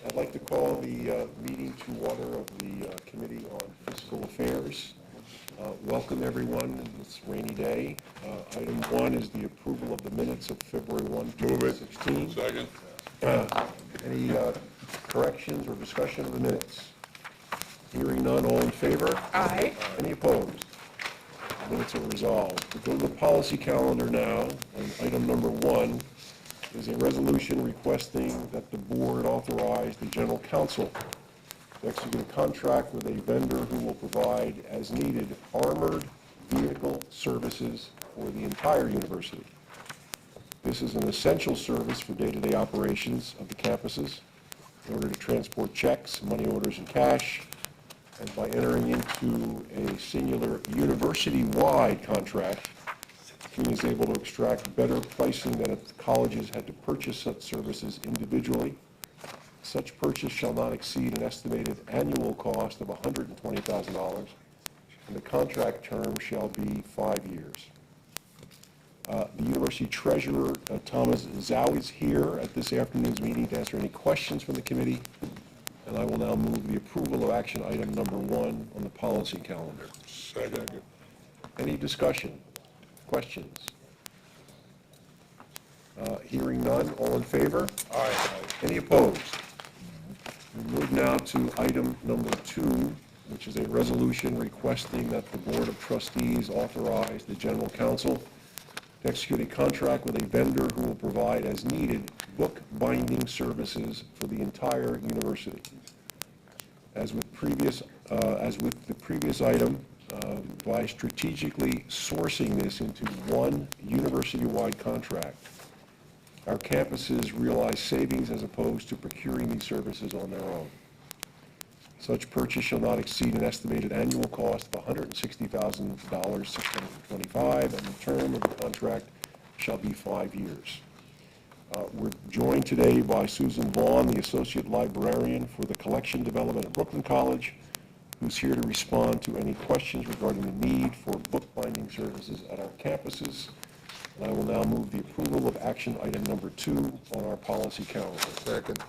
I'd like to call the meeting to order of the Committee on Fiscal Affairs. Welcome, everyone, on this rainy day. Item 1 is the approval of the minutes of February 1, 2016. Second. Any corrections or discussion of the minutes? Hearing none, all in favor? Aye. Any opposed? Minutes are resolved. We go to the policy calendar now, and item number 1 is a resolution requesting that the board authorize the general counsel to execute a contract with a vendor who will provide, as needed, armored vehicle services for the entire university. This is an essential service for day-to-day operations of the campuses in order to transport checks, money orders, and cash, and by entering into a singular university-wide contract, CUNY is able to extract better pricing than if the colleges had to purchase such services individually. Such purchase shall not exceed an estimated annual cost of $120,000, and the contract term shall be 5 years. The university treasurer, Thomas Zhao, is here at this afternoon's meeting to answer any questions from the committee, and I will now move the approval of action item number 1 on the policy calendar. Second. Any discussion? Questions? Hearing none, all in favor? Aye. Any opposed? We move now to item number 2, which is a resolution requesting that the Board of Trustees authorize the General Counsel to execute a contract with a vendor who will provide, as needed, book binding services for the entire university. As with the previous item, by strategically sourcing this into one university-wide contract, our campuses realize savings as opposed to procuring these services on their own. Such purchase shall not exceed an estimated annual cost of $160,000, $625, and the term of the contract shall be 5 years. We're joined today by Susan Vaughn, the Associate Librarian for the Collection Development at Brooklyn College, who's here to respond to any questions regarding the need for bookbinding services at our campuses. And I will now move the approval of action item number 2 on our policy calendar. Second.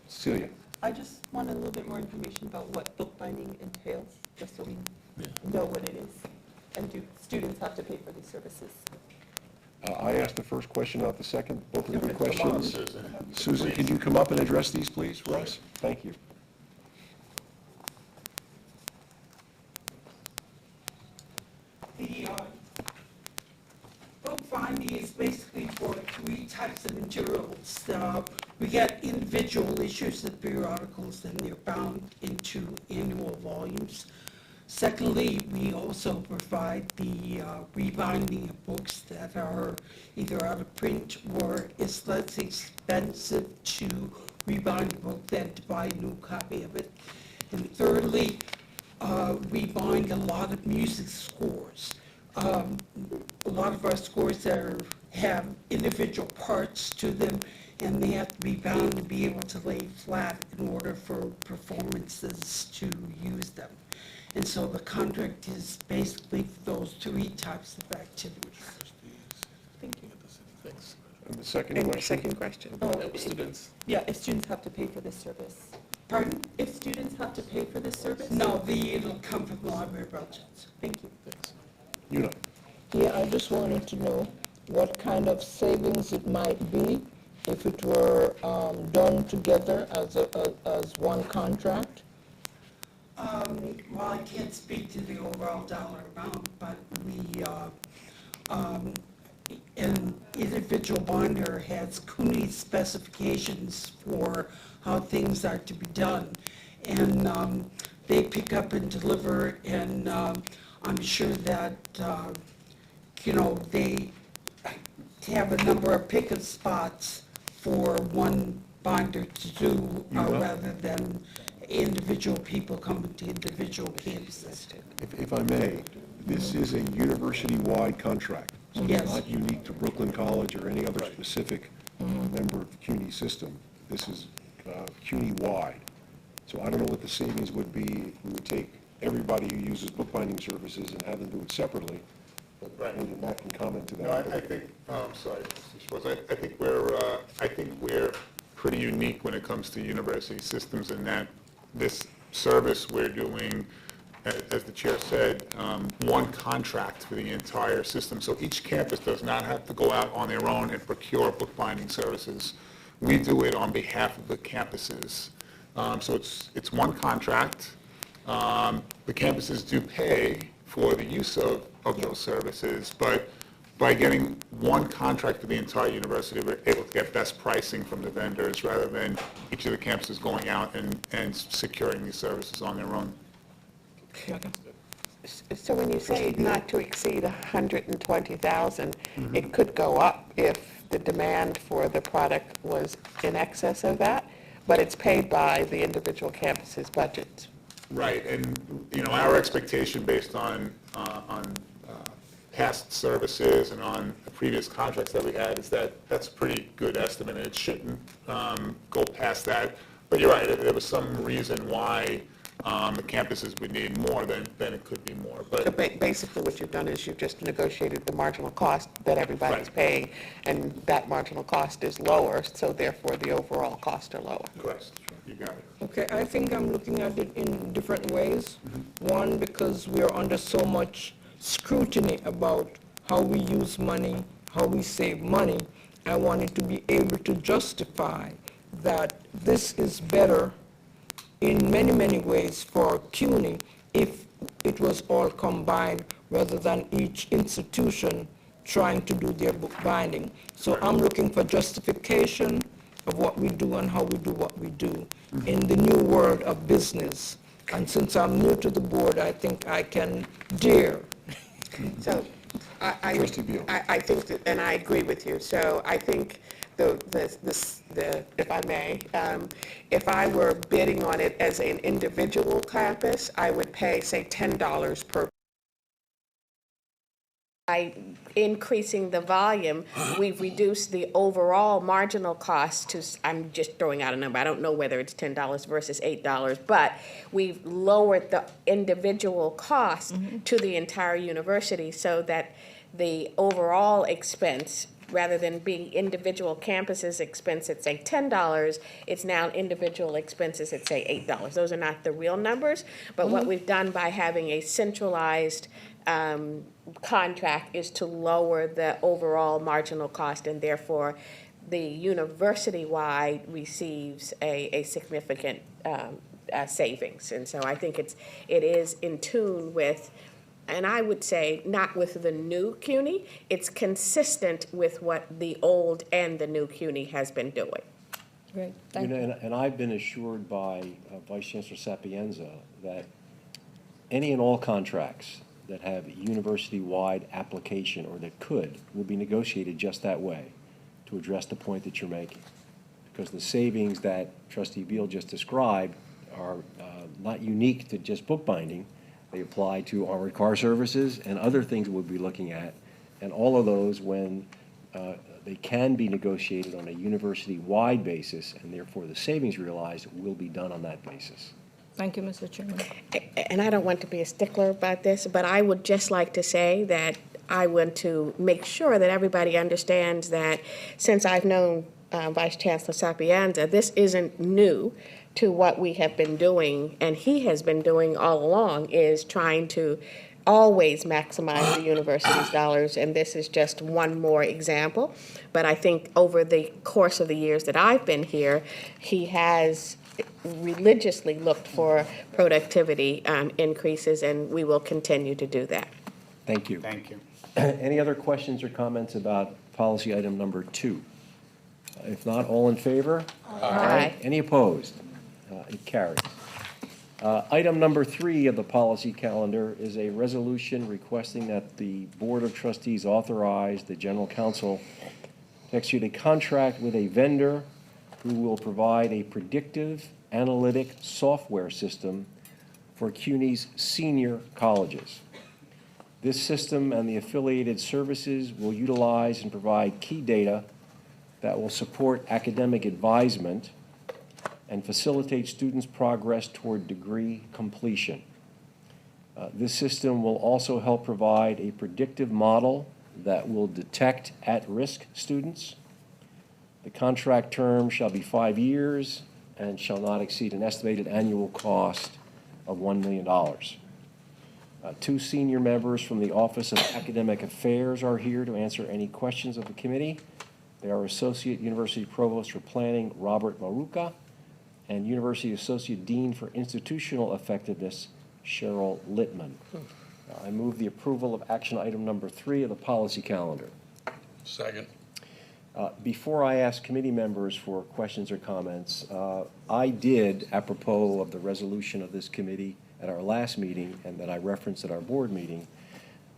Celia. I just want a little bit more information about what bookbinding entails, just so we know what it is. And do students have to pay for these services? I asked the first question, not the second. Both of your Come on, questions. Susan. Susan, could you come up and address these, please, for us? Thank you. The bookbinding is basically for 3 types of materials. We get individual issues of periodicals, and they're bound into annual volumes. Secondly, we also provide the rebinding of books that are either out of print or it's less expensive to rebind a book than to buy a new copy of it. And thirdly, we bind a lot of music scores. A lot of our scores have individual parts to them, and they have to be bound to be able to lay flat in order for performances to use them. And so the contract is basically for those 3 types of activities. Thank you. And the second And the question? second question. Students. Yeah, if students have to pay for this service. Pardon? If students have to pay for this service? No, it'll come from the library budgets. Thank you. You know. Yeah, I just wanted to know what kind of savings it might be if it were done together as one contract. Well, I can't speak to the overall dollar amount, but an individual binder has CUNY specifications for how things are to be done. And they pick up and deliver, and I'm sure that, they have a number of pickup spots for one binder to do, rather than individual people coming to individual campuses. If I may, this is a university-wide contract. So it's Yes. not unique to Brooklyn College or any other specific member of the CUNY system. This is CUNY-wide. So I don't know what the savings would be if we would take everybody who uses bookbinding services and have them do it separately. But maybe Matt can comment to No, I that. think, sorry, Mr. Schwartz, I think we're pretty unique when it comes to university systems in that this service we're doing, as the chair said, one contract for the entire system. So each campus does not have to go out on their own and procure bookbinding services. We do it on behalf of the campuses. So it's one contract. The campuses do pay for the use of those services, but by getting one contract for the entire university, we're able to get best pricing from the vendors rather than each of the campuses going out and securing these services on their own. So when you say not to exceed 120,000, it could go up if the demand for the product was in excess of that, but it's paid by the individual campus's budgets. Right, and, our expectation based on past services and on the previous contracts that we had is that that's a pretty good estimate, and it shouldn't go past that. But you're right, if there was some reason why the campuses would need more, then it could be more. So But basically what you've done is you've just negotiated the marginal cost that everybody's Right. paying, and that marginal cost is lower, so therefore the overall costs are lower. correct, you got it. Okay, I think I'm looking at it in different ways. One, because we're under so much scrutiny about how we use money, how we save money. I wanted to be able to justify that this is better in many, many ways for CUNY if it was all combined rather than each institution trying to do their bookbinding. So I'm looking for justification of what we do and how we do what we do in the new world of business. And since I'm new to the board, I think I can dare. So Trustee Beal. I think that, and I agree with you, so I think if I may, if I were bidding on it as an individual campus, I would pay, say, $10 per. By increasing the volume, we've reduced the overall marginal cost to, I'm just throwing out a number, I don't know whether it's $10 versus $8, but we've lowered the individual cost to the entire university so that the overall expense, rather than being individual campuses expense at, say, $10, it's now individual expenses at, say, $8. Those are not the real numbers, but what we've done by having a centralized contract is to lower the overall marginal cost, and therefore the university-wide receives a significant savings. And so I think it is in tune with, and I would say not with the new CUNY, it's consistent with what the old and the new CUNY has been doing. Great, thank you. And I've been assured by Vice Chancellor Sapienza that any and all contracts that have a university-wide application, or that could, will be negotiated just that way, to address the point that you're making. Because the savings that Trustee Beal just described are not unique to just bookbinding. They apply to armored car services and other things we'll be looking at. And all of those, when they can be negotiated on a university-wide basis, and therefore the savings realized will be done on that basis. Thank you, Mr. Chairman. And I don't want to be a stickler about this, but I would just like to say that I want to make sure that everybody understands that since I've known Vice Chancellor Sapienza, this isn't new to what we have been doing, and he has been doing all along, is trying to always maximize the university's dollars, and this is just one more example. But I think over the course of the years that I've been here, he has religiously looked for productivity increases, and we will continue to do that. Thank you. Thank you. Any other questions or comments about policy item number 2? If not, all in favor? Aye. Any opposed? It carries. Item number 3 of the policy calendar is a resolution requesting that the Board of Trustees authorize the General Counsel to execute a contract with a vendor who will provide a predictive analytic software system for CUNY's senior colleges. This system and the affiliated services will utilize and provide key data that will support academic advisement and facilitate students' progress toward degree completion. This system will also help provide a predictive model that will detect at-risk students. The contract term shall be 5 years and shall not exceed an estimated annual cost of $1 million. 2 senior members from the Office of Academic Affairs are here to answer any questions of the committee. They are Associate University Provost for Planning, Robert Maruca, and University Associate Dean for Institutional Effectiveness, Cheryl Littman. I move the approval of action item number 3 of the policy calendar. Second. Before I ask committee members for questions or comments, I did, apropos of the resolution of this committee at our last meeting and that I referenced at our board meeting,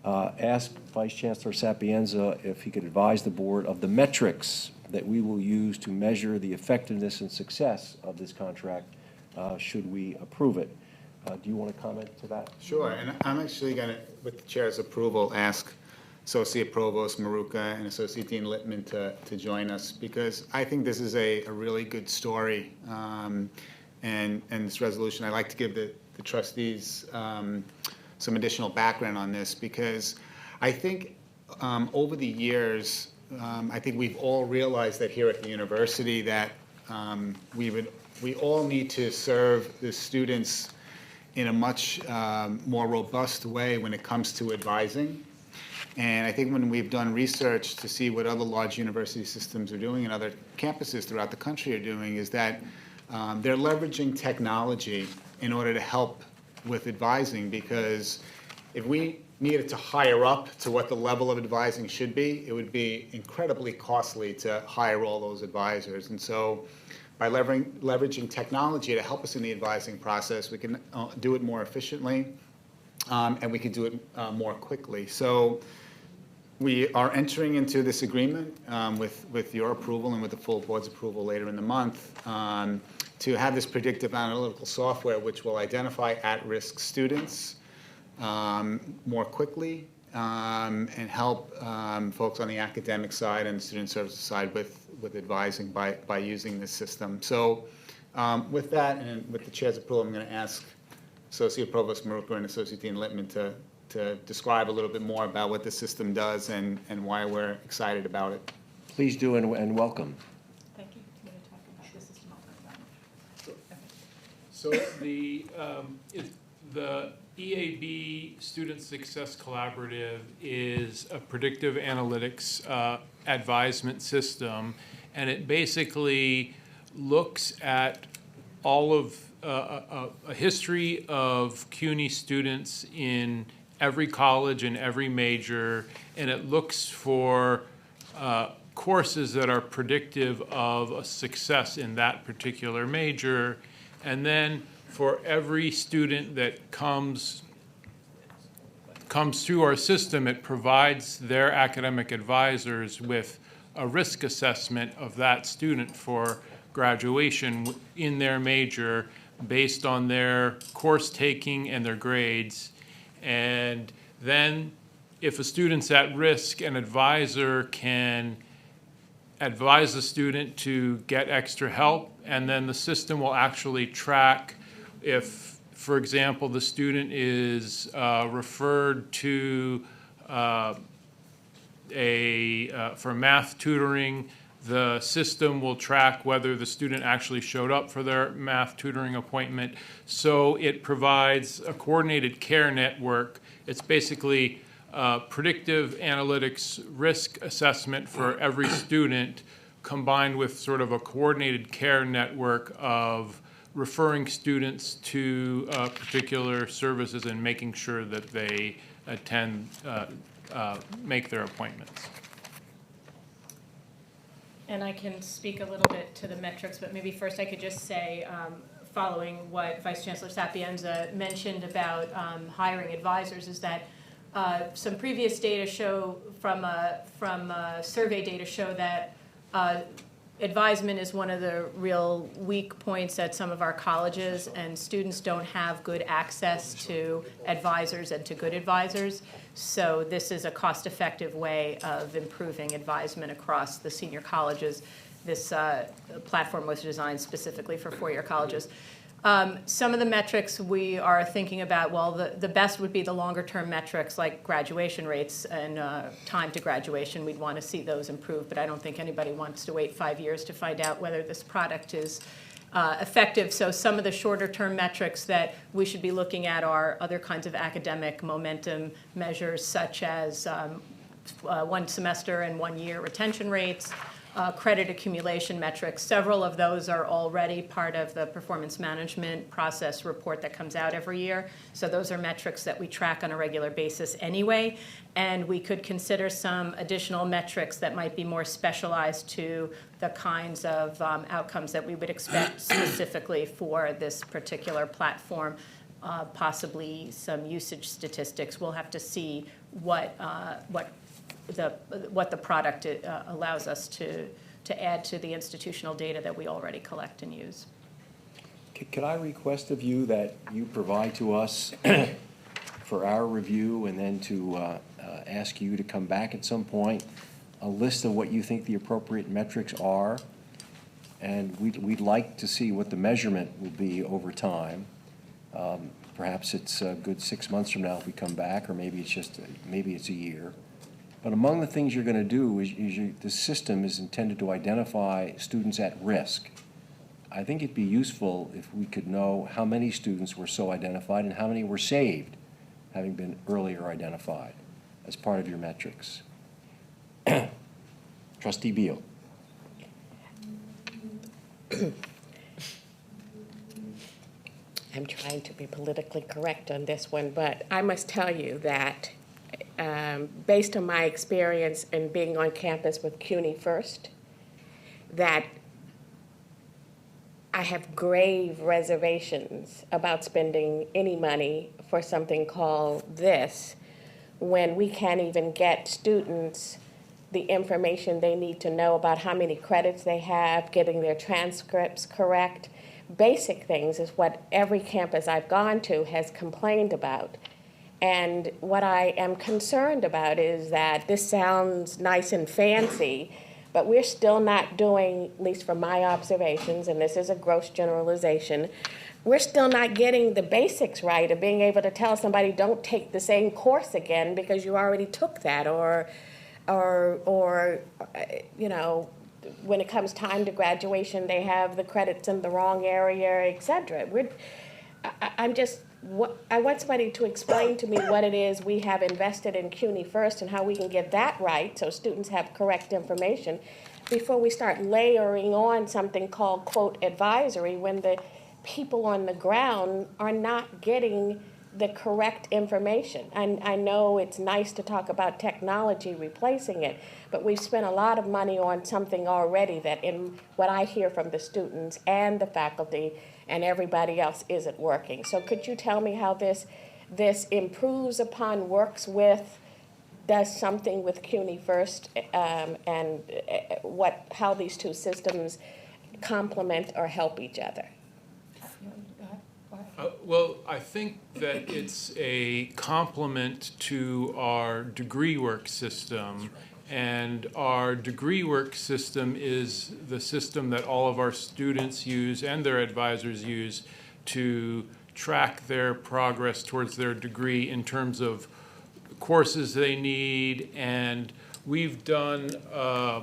ask Vice Chancellor Sapienza if he could advise the board of the metrics that we will use to measure the effectiveness and success of this contract, should we approve it. Do you want to comment to that? Sure, and I'm actually going to, with the chair's approval, ask Associate Provost Maruca and Associate Dean Littman to join us, because I think this is a really good story, and this resolution. I'd like to give the trustees some additional background on this, because I think over the years, I think we've all realized that here at the university that we all need to serve the students in a much more robust way when it comes to advising. And I think when we've done research to see what other large university systems are doing and other campuses throughout the country are doing, is that they're leveraging technology in order to help with advising, because if we needed to hire up to what the level of advising should be, it would be incredibly costly to hire all those advisors. And so by leveraging technology to help us in the advising process, we can do it more efficiently, and we can do it more quickly. So we are entering into this agreement with your approval and with the full board's approval later in the month to have this predictive analytical software which will identify at-risk students more quickly and help folks on the academic side and student services side with advising by using this system. So with that and with the chair's approval, I'm going to ask Associate Provost Maruca and Associate Dean Littman to describe a little bit more about what the system does and why we're excited about it. Please do, and welcome. Thank you. I'm going to talk about the system. So the EAB Student Success Collaborative is a predictive analytics advisement system, and it basically looks at all of a history of CUNY students in every college and every major, and it looks for courses that are predictive of a success in that particular major. And then for every student that comes through our system, it provides their academic advisors with a risk assessment of that student for graduation in their major based on their course taking and their grades. And then if a student's at risk, an advisor can advise the student to get extra help, and then the system will actually track if, for example, the student is referred to for math tutoring. The system will track whether the student actually showed up for their math tutoring appointment. So it provides a coordinated care network. It's basically predictive analytics risk assessment for every student, combined with sort of a coordinated care network of referring students to particular services and making sure that they attend, make their appointments. And I can speak a little bit to the metrics, but maybe first I could just say, following what Vice Chancellor Sapienza mentioned about hiring advisors, is that some previous data show from survey data show that advisement is one of the real weak points at some of our colleges, and students don't have good access to advisors and to good advisors. So this is a cost-effective way of improving advisement across the senior colleges. This platform was designed specifically for four-year colleges. Some of the metrics we are thinking about, well, the best would be the longer-term metrics like graduation rates and time to graduation. We'd want to see those improve, but I don't think anybody wants to wait 5 years to find out whether this product is effective. So some of the shorter-term metrics that we should be looking at are other kinds of academic momentum measures, such as 1 semester and 1 year retention rates, credit accumulation metrics. Several of those are already part of the performance management process report that comes out every year. So those are metrics that we track on a regular basis anyway. And we could consider some additional metrics that might be more specialized to the kinds of outcomes that we would expect specifically for this particular platform. Possibly some usage statistics. We'll have to see what the product allows us to add to the institutional data that we already collect and use. Could I request of you that you provide to us for our review and then to ask you to come back at some point, a list of what you think the appropriate metrics are? And we'd like to see what the measurement will be over time. Perhaps it's a good 6 months from now if we come back, or maybe it's a year. But among the things you're going to do is the system is intended to identify students at risk. I think it'd be useful if we could know how many students were so identified and how many were saved, having been earlier identified, as part of your metrics. Trustee Beal. I'm trying to be politically correct on this one, but I must tell you that based on my experience in being on campus with CUNY First, that I have grave reservations about spending any money for something called this when we can't even get students the information they need to know about how many credits they have, getting their transcripts correct. Basic things is what every campus I've gone to has complained about. And what I am concerned about is that this sounds nice and fancy, but we're still not doing, at least from my observations, and this is a gross generalization, we're still not getting the basics right of being able to tell somebody don't take the same course again because you already took that, or you know, when it comes time to graduation, they have the credits in the wrong area, et cetera. I want somebody to explain to me what it is we have invested in CUNY First and how we can get that right so students have correct information before we start layering on something called, quote, advisory when the people on the ground are not getting the correct information. And I know it's nice to talk about technology replacing it, but we've spent a lot of money on something already that, in what I hear from the students and the faculty and everybody else, isn't working. So could you tell me how this improves upon, works with, does something with CUNY First, and how these two systems complement or help each other? Well, I think that it's a complement to our degree work system. And our degree work system is the system that all of our students use and their advisors use to track their progress towards their degree in terms of courses they need. And we've done a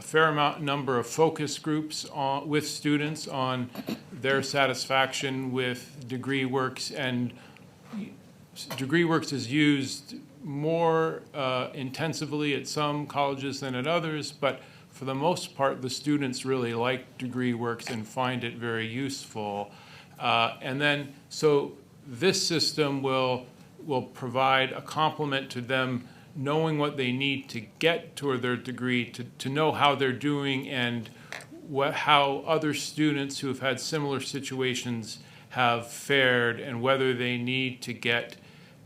fair number of focus groups with students on their satisfaction with DegreeWorks, and DegreeWorks is used more intensively at some colleges than at others, but for the most part, the students really like DegreeWorks and find it very useful. And then, so this system will provide a complement to them knowing what they need to get toward their degree, to know how they're doing and how other students who have had similar situations have fared and whether they need to get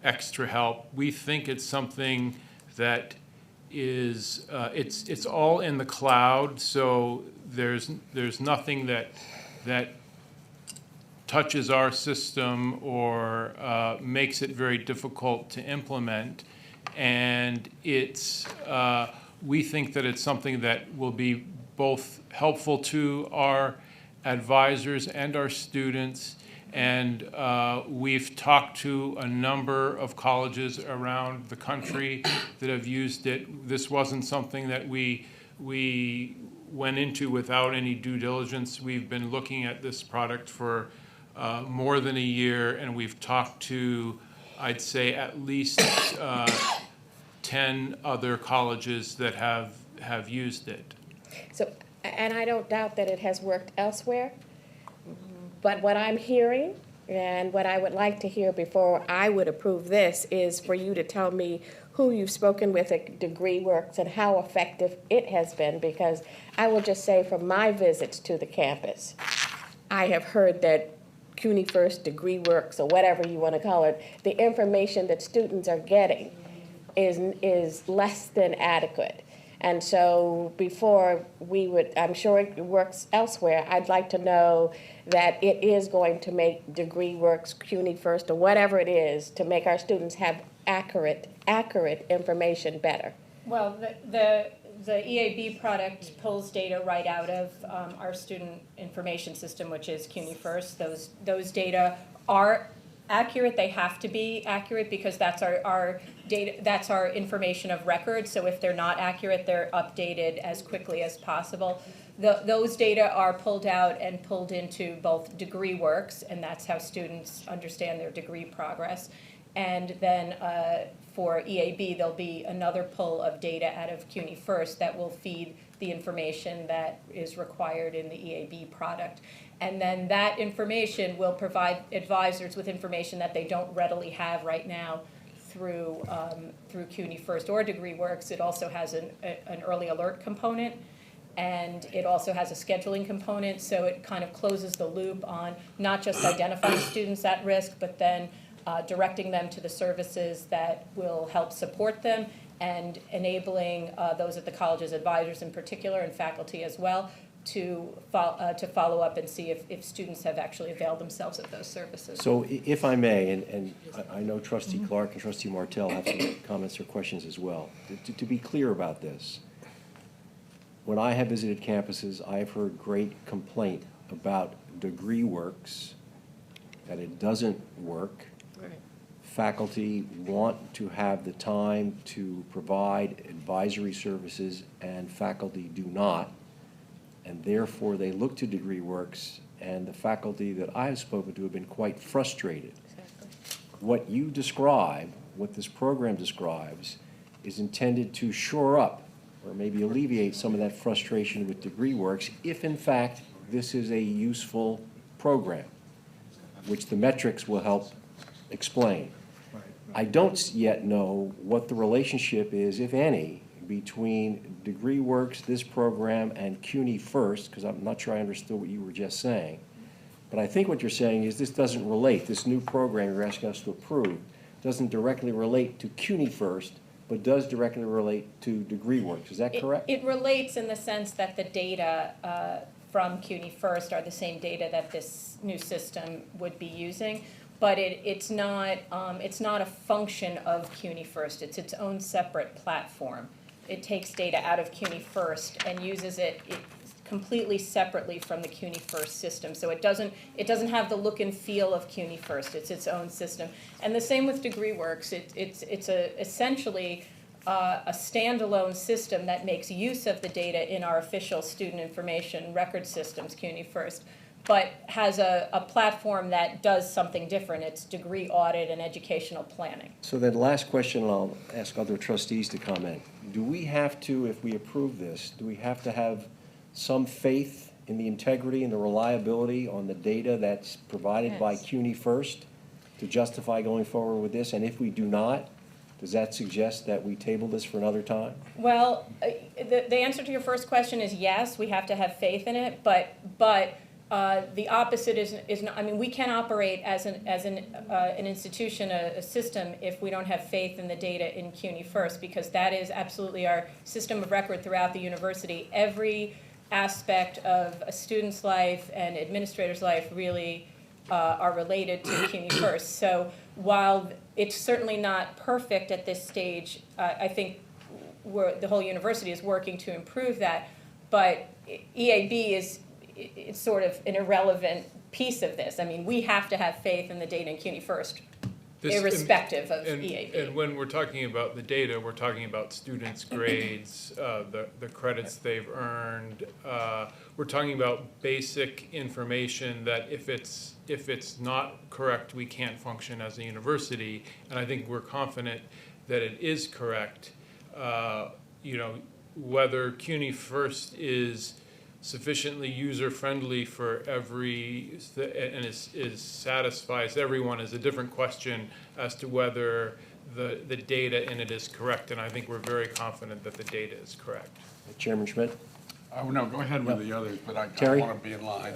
extra help. We think it's something that is, it's all in the cloud, so there's nothing that touches our system or makes it very difficult to implement. And we think that it's something that will be both helpful to our advisors and our students. And we've talked to a number of colleges around the country that have used it. This wasn't something that we went into without any due diligence. We've been looking at this product for more than a year, and we've talked to, I'd say, at least 10 other colleges that have used it. So, and I don't doubt that it has worked elsewhere, but what I'm hearing, and what I would like to hear before I would approve this, is for you to tell me who you've spoken with at DegreeWorks and how effective it has been, because I will just say from my visits to the campus, I have heard that CUNY First, DegreeWorks, or whatever you want to call it, the information that students are getting is less than adequate. And so before we would, I'm sure it works elsewhere, I'd like to know that it is going to make DegreeWorks, CUNY First, or whatever it is, to make our students have accurate information better. Well, the EAB product pulls data right out of our student information system, which is CUNY First. Those data are accurate. They have to be accurate because that's our data. That's our information of record. So if they're not accurate, they're updated as quickly as possible. Those data are pulled out and pulled into both DegreeWorks, and that's how students understand their degree progress. And then for EAB, there'll be another pull of data out of CUNY First that will feed the information that is required in the EAB product. And then that information will provide advisors with information that they don't readily have right now through CUNY First or DegreeWorks. It also has an early alert component, and it also has a scheduling component, so it kind of closes the loop on not just identifying students at risk, but then directing them to the services that will help support them, and enabling those at the college's advisors in particular, and faculty as well, to follow up and see if students have actually availed themselves of those services. So if I may, and I know Trustee Clark and Trustee Martell have some comments or questions as well. To be clear about this, when I have visited campuses, I've heard great complaint about DegreeWorks, that it doesn't work. Faculty want to have the time to provide advisory services, and faculty do not. And therefore, they look to DegreeWorks, and the faculty that I have spoken to have been quite frustrated. Exactly. What you describe, what this program describes, is intended to shore up or maybe alleviate some of that frustration with DegreeWorks if, in fact, this is a useful program, which the metrics will help explain. I don't yet know what the relationship is, if any, between DegreeWorks, this program, and CUNY First, because I'm not sure I understood what you were just saying. But I think what you're saying is this doesn't relate, this new program you're asking us to approve, doesn't directly relate to CUNY First, but does directly relate to DegreeWorks. Is that correct? It relates in the sense that the data from CUNY First are the same data that this new system would be using. But it's not a function of CUNY First. It's its own separate platform. It takes data out of CUNY First and uses it completely separately from the CUNY First system. So it doesn't have the look and feel of CUNY First. It's its own system. And the same with DegreeWorks. It's essentially a standalone system that makes use of the data in our official student information record systems, CUNY First, but has a platform that does something different. It's degree audit and educational planning. So then last question, and I'll ask other trustees to comment. Do we have to, if we approve this, do we have to have some faith in the integrity and the reliability on the data that's provided by Yes. CUNY First to justify going forward with this? And if we do not, does that suggest that we table this for another time? Well, the answer to your first question is yes, we have to have faith in it, but the opposite is not. I mean, we can't operate as an institution, a system, if we don't have faith in the data in CUNY First, because that is absolutely our system of record throughout the university. Every aspect of a student's life and administrator's life really are related to CUNY First. So while it's certainly not perfect at this stage, I think the whole university is working to improve that. But EAB it's sort of an irrelevant piece of this. I mean, we have to have faith in the data in CUNY First, This- irrespective of and- EAP. And when we're talking about the data, we're talking about students' grades, the credits they've earned. We're talking about basic information that if it's not correct, we can't function as a university. And I think we're confident that it is correct. You know, whether CUNY First is sufficiently user-friendly for and satisfies everyone is a different question as to whether the data in it is correct, and I think we're very confident that the data is correct. Chairman Schmidt? Oh, no, go ahead with the others, but I Terry? want to be in line.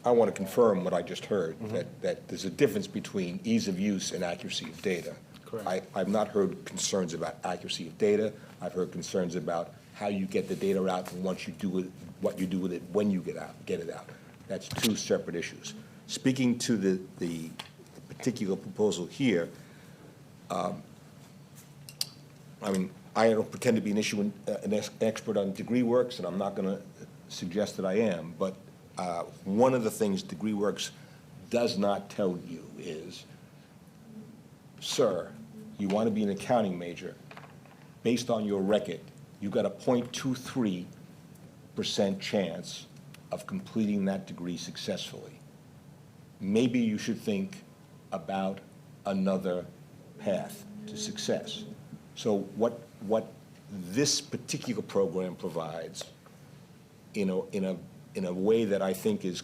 I want to confirm what I just heard, that there's a difference between ease of use and accuracy of data. Correct. I've not heard concerns about accuracy of data. I've heard concerns about how you get the data out and once you do it, what you do with it when you get it out. That's two separate issues. Speaking to the particular proposal here, I mean, I don't pretend to be an expert on DegreeWorks, and I'm not going to suggest that I am, but one of the things DegreeWorks does not tell you is, sir, you want to be an accounting major, based on your record, you got a 0.23% chance of completing that degree successfully. Maybe you should think about another path to success. So what this particular program provides in a way that I think is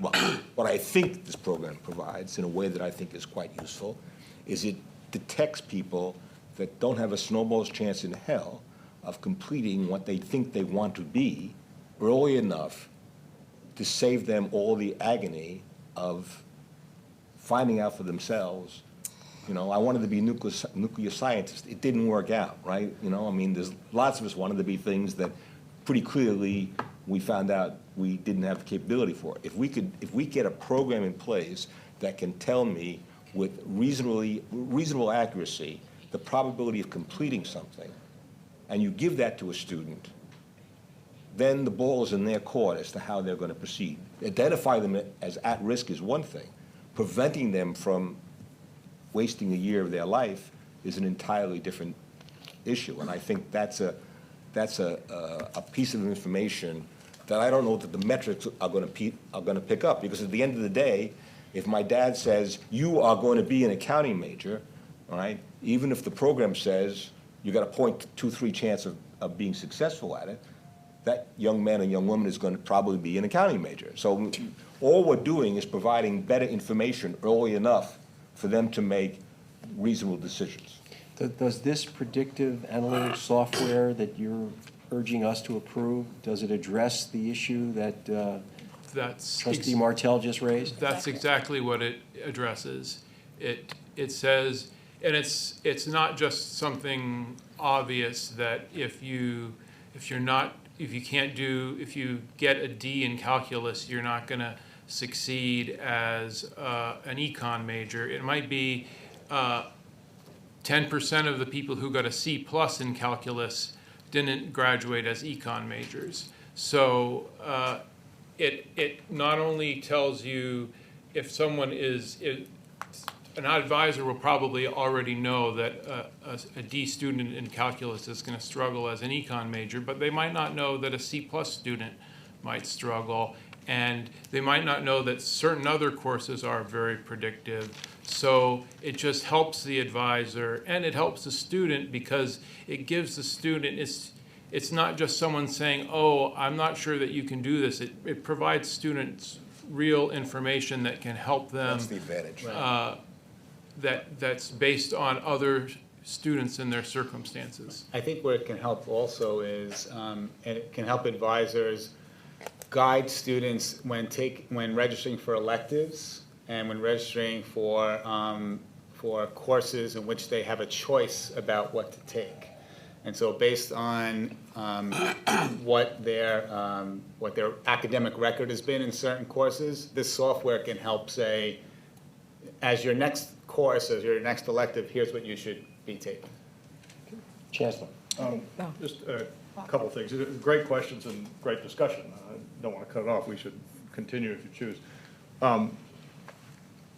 well, what I think this program provides in a way that I think is quite useful is it detects people that don't have a snowball's chance in hell of completing what they think they want to be early enough to save them all the agony of finding out for themselves. You know, I wanted to be a nuclear scientist. It didn't work out, right? You know, I mean, there's lots of us wanted to be things that pretty clearly we found out we didn't have the capability for. If we get a program in place that can tell me with reasonable accuracy the probability of completing something, and you give that to a student, then the ball is in their court as to how they're going to proceed. Identify them as at risk is one thing. Preventing them from wasting a year of their life is an entirely different issue. And I think that's a piece of information that I don't know that the metrics are going to pick up. Because at the end of the day, if my dad says, you are going to be an accounting major, all right, even if the program says you got a 0.23 chance of being successful at it, that young man and young woman is going to probably be an accounting major. So all we're doing is providing better information early enough for them to make reasonable decisions. Does this predictive analytics software that you're urging us to approve, does it address the issue that Trustee Martell just raised? That's exactly what it addresses. It says, and it's not just something obvious that if you get a D in calculus, you're not going to succeed as an econ major. It might be 10% of the people who got a C+ in calculus didn't graduate as econ majors. So it not only tells you if someone an advisor will probably already know that a D student in calculus is going to struggle as an econ major, but they might not know that a C+ student might struggle, and they might not know that certain other courses are very predictive. So it just helps the advisor, and it helps the student because it gives the student, it's not just someone saying, oh, I'm not sure that you can do this. It provides students real information that can help them. That's the advantage. That's based on other students and their circumstances. I think where it can help also is, and it can help advisors guide students when registering for electives and when registering for courses in which they have a choice about what to take. And so based on what their academic record has been in certain courses, this software can help say, as your next course, as your next elective, here's what you should be taking. Chancellor. Just A couple of things. Great questions and great discussion. I don't want to cut it off. We should continue if you choose.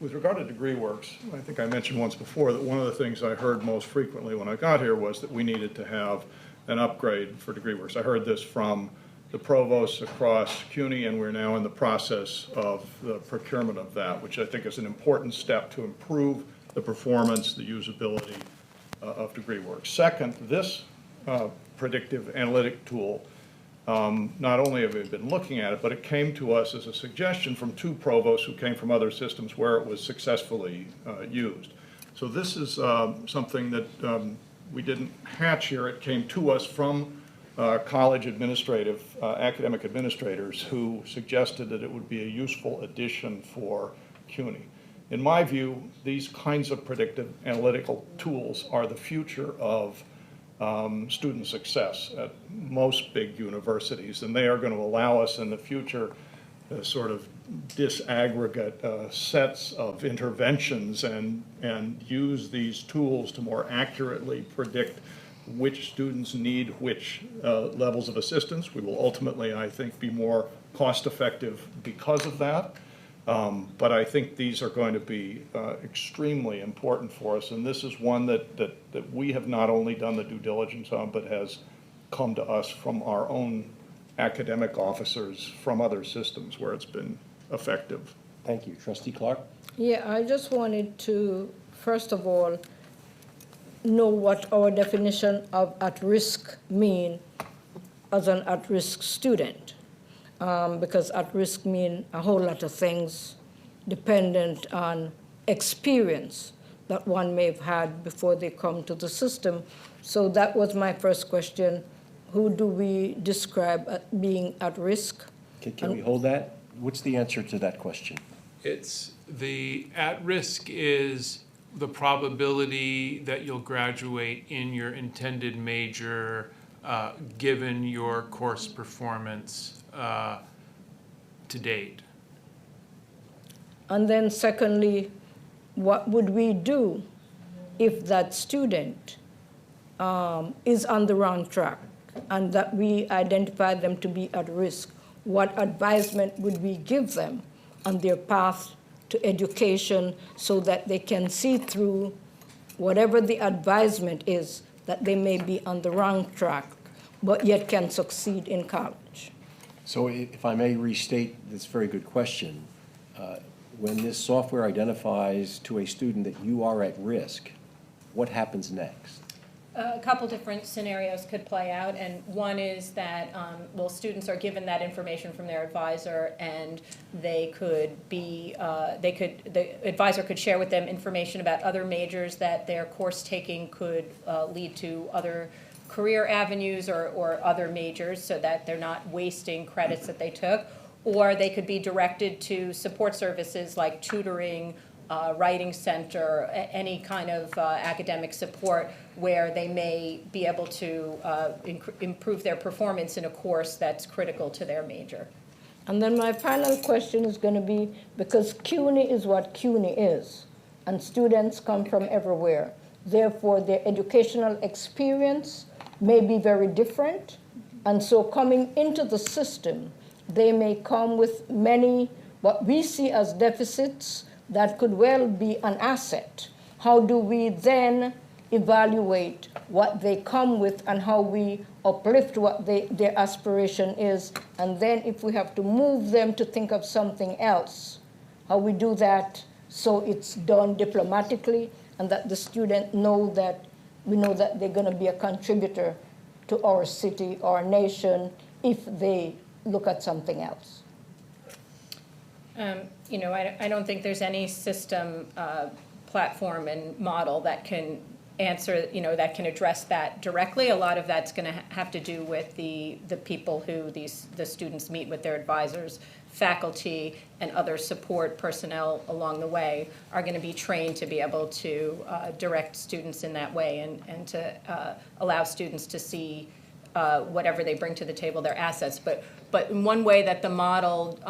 With regard to DegreeWorks, I think I mentioned once before that one of the things I heard most frequently when I got here was that we needed to have an upgrade for DegreeWorks. I heard this from the provosts across CUNY, and we're now in the process of the procurement of that, which I think is an important step to improve the performance, the usability of DegreeWorks. Second, this predictive analytic tool, not only have we been looking at it, but it came to us as a suggestion from two provosts who came from other systems where it was successfully used. So this is something that we didn't hatch here. It came to us from college academic administrators who suggested that it would be a useful addition for CUNY. In my view, these kinds of predictive analytical tools are the future of student success at most big universities, and they are going to allow us in the future sort of disaggregate sets of interventions and use these tools to more accurately predict which students need which levels of assistance. We will ultimately, I think, be more cost-effective because of that. But I think these are going to be extremely important for us, and this is one that we have not only done the due diligence on, but has come to us from our own academic officers from other systems where it's been effective. Thank you. Trustee Clark? Yeah, I just wanted to, first of all, know what our definition of at-risk mean as an at-risk student. Because at-risk mean a whole lot of things dependent on experience that one may have had before they come to the system. So that was my first question. Who do we describe as being at risk? Can we hold that? What's the answer to that question? It's the at-risk is the probability that you'll graduate in your intended major given your course performance to date. And then secondly, what would we do if that student is on the wrong track and that we identify them to be at risk? What advisement would we give them on their path to education so that they can see through whatever the advisement is that they may be on the wrong track, but yet can succeed in college? So if I may restate this very good question, when this software identifies to a student that you are at risk, what happens next? A couple different scenarios could play out, and one is that, students are given that information from their advisor, and the advisor could share with them information about other majors that their course taking could lead to other career avenues or other majors so that they're not wasting credits that they took. Or they could be directed to support services like tutoring, writing center, any kind of academic support where they may be able to improve their performance in a course that's critical to their major. And then my final question is going to be, because CUNY is what CUNY is, and students come from everywhere, therefore their educational experience may be very different, and so coming into the system, they may come with many what we see as deficits that could well be an asset. How do we then evaluate what they come with and how we uplift what their aspiration is? And then if we have to move them to think of something else, how we do that so it's done diplomatically and that the student we know that they're going to be a contributor to our city, our nation, if they look at something else. I don't think there's any system, platform, and model that can answer, that can address that directly. A lot of that's going to have to do with the people who the students meet with their advisors, faculty, and other support personnel along the way are going to be trained to be able to direct students in that way and to allow students to see whatever they bring to the table, their assets. But in one way that the model,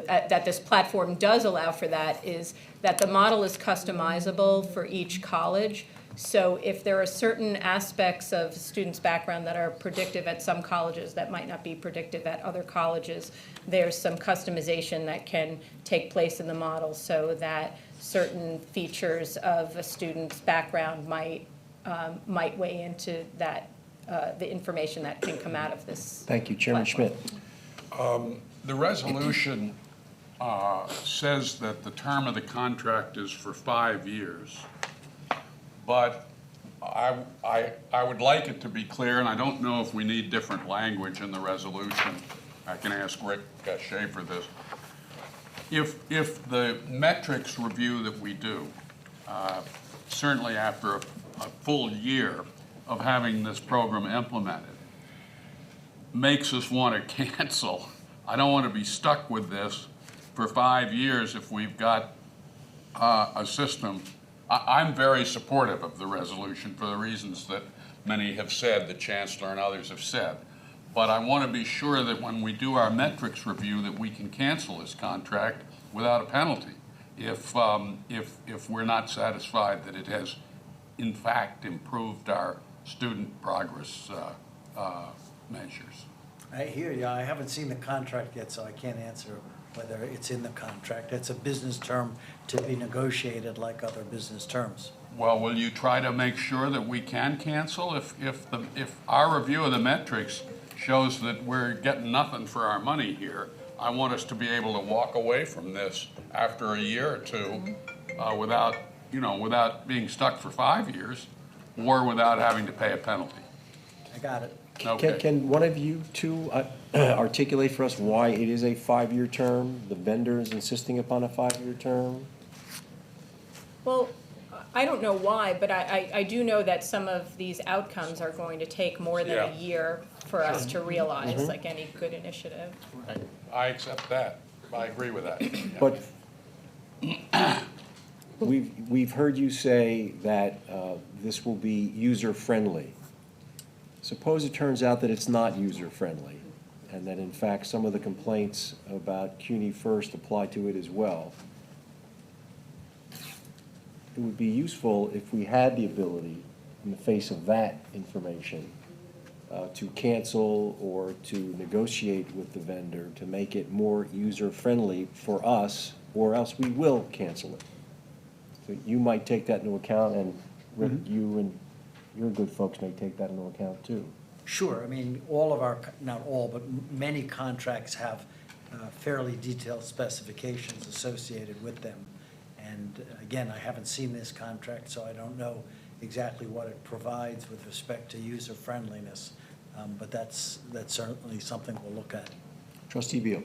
that this platform does allow for that is that the model is customizable for each college So if there are certain aspects of students' background that are predictive at some colleges that might not be predictive at other colleges, there's some customization that can take place in the model so that certain features of a student's background might weigh into that, the information that can come out of this. Thank you, Chairman platform. Schmidt. The resolution says that the term of the contract is for 5 years. But I would like it to be clear, and I don't know if we need different language in the resolution. I can ask Rick Schaefer this. If the metrics review that we do, certainly after a full year of having this program implemented, makes us want to cancel, I don't want to be stuck with this for 5 years if we've got a system. I'm very supportive of the resolution for the reasons that many have said, the Chancellor and others have said. But I want to be sure that when we do our metrics review that we can cancel this contract without a penalty if we're not satisfied that it has in fact improved our student progress measures. I hear you. I haven't seen the contract yet, so I can't answer whether it's in the contract. It's a business term to be negotiated like other business terms. Well, will you try to make sure that we can cancel if our review of the metrics shows that we're getting nothing for our money here? I want us to be able to walk away from this after a year or two without being stuck for 5 years or without having to pay a penalty. I got it. Okay. Can one of you two articulate for us why it is a 5-year term? The vendor is insisting upon a 5-year term? Well, I don't know why, but I do know that some of these outcomes are going to take more than a year for us to realize, like any good initiative. I accept that. I agree with that. But we've heard you say that this will be user-friendly. Suppose it turns out that it's not user-friendly, and that in fact some of the complaints about CUNY First apply to it as well. It would be useful if we had the ability, in the face of that information, to cancel or to negotiate with the vendor to make it more user-friendly for us, or else we will cancel it. So you might take that into account, and Rick, you and your good folks may take that into account too. Sure. I mean, all of our, not all, but many contracts have fairly detailed specifications associated with them. And again, I haven't seen this contract, so I don't know exactly what it provides with respect to user-friendliness. But that's certainly something we'll look at. Trustee Beal.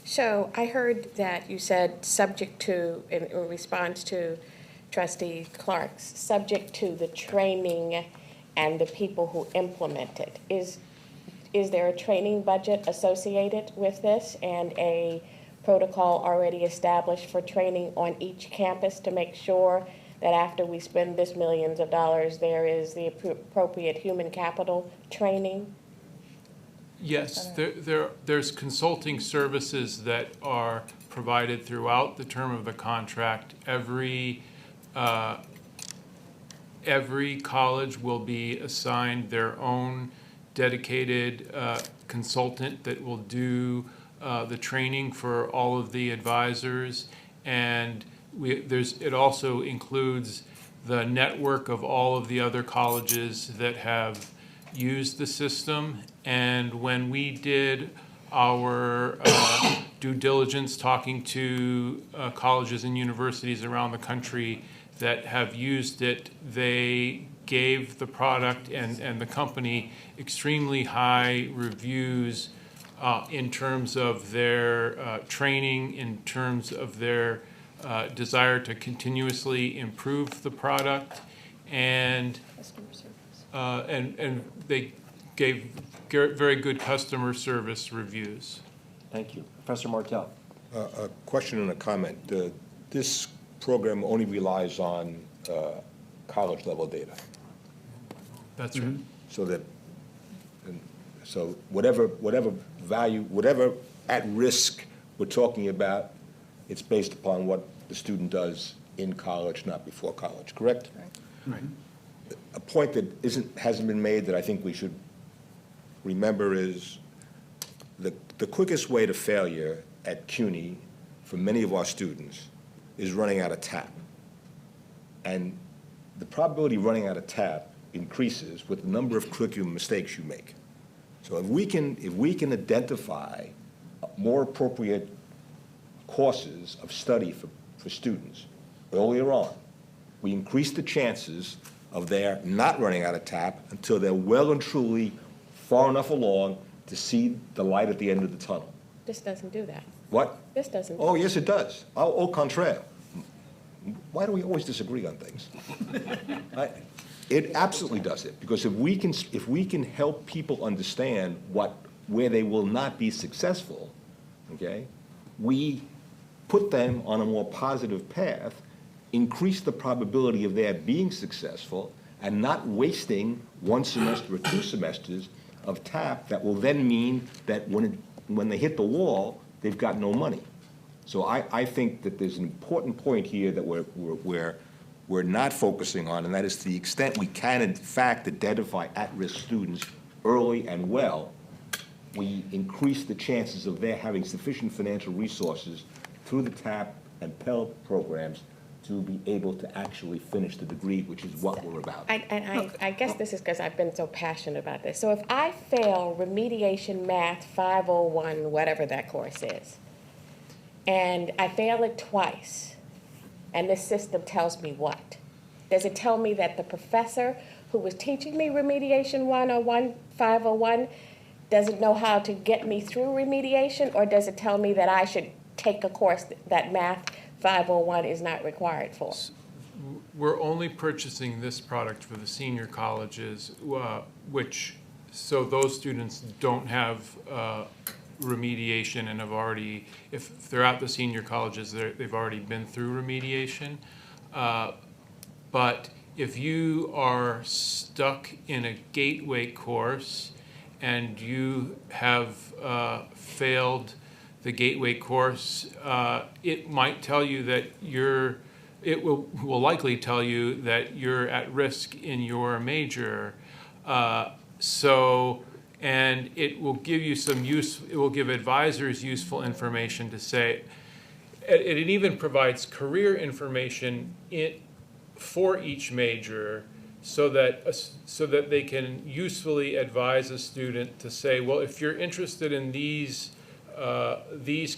So I heard that you said subject to, in response to Trustee Clark's, subject to the training and the people who implement it. Is there a training budget associated with this and a protocol already established for training on each campus to make sure that after we spend this millions of dollars, there is the appropriate human capital training? Yes, there's consulting services that are provided throughout the term of the contract. Every college will be assigned their own dedicated consultant that will do the training for all of the advisors, and it also includes the network of all of the other colleges that have used the system. And when we did our due diligence talking to colleges and universities around the country that have used it, they gave the product and the company extremely high reviews in terms of their training, in terms of their desire to continuously improve the product, and they gave very good customer service reviews. Thank you. Professor Martell. A question and a comment. This program only relies on college-level data. That's right. So whatever value, whatever at risk we're talking about, it's based upon what the student does in college, not before college, correct? A point that hasn't been made that I think we should remember is the quickest way to failure at CUNY for many of our students is running out of TAP. And the probability of running out of TAP increases with the number of curriculum mistakes you make. So if we can identify more appropriate courses of study for students earlier on, we increase the chances of their not running out of TAP until they're well and truly far enough along to see the light at the end of the tunnel. This doesn't do that. What? This doesn't. Oh, yes, it does. Au contraire. Why do we always disagree on things? It absolutely does it, because if we can help people understand where they will not be successful, okay, we put them on a more positive path, increase the probability of their being successful, and not wasting 1 semester or 2 semesters of TAP that will then mean that when they hit the wall, they've got no money. So I think that there's an important point here that we're not focusing on, and that is to the extent we can, in fact, identify at-risk students early and well, we increase the chances of their having sufficient financial resources through the TAP and Pell programs to be able to actually finish the degree, which is what we're about. I guess this is because I've been so passionate about this. So if I fail remediation math 501, whatever that course is, and I fail it twice, and this system tells me what? Does it tell me that the professor who was teaching me remediation 101, 501, doesn't know how to get me through remediation, or does it tell me that I should take a course that math 501 is not required for? We're only purchasing this product for the senior colleges, so those students don't have remediation and have already, if they're at the senior colleges, they've already been through remediation. But if you are stuck in a gateway course and you have failed the gateway course, it might tell you that it will likely tell you that you're at risk in your major. And it will give you it will give advisors useful information to say, it even provides career information for each major so that they can usefully advise a student to say, well, if you're interested in these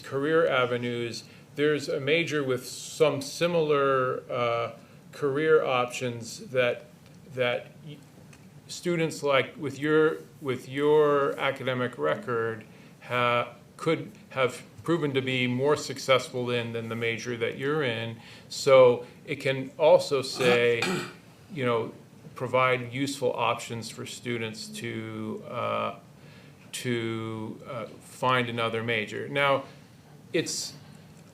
career avenues, there's a major with some similar career options that students like with your academic record could have proven to be more successful in than the major that you're in. So it can also say, provide useful options for students to find another major. Now,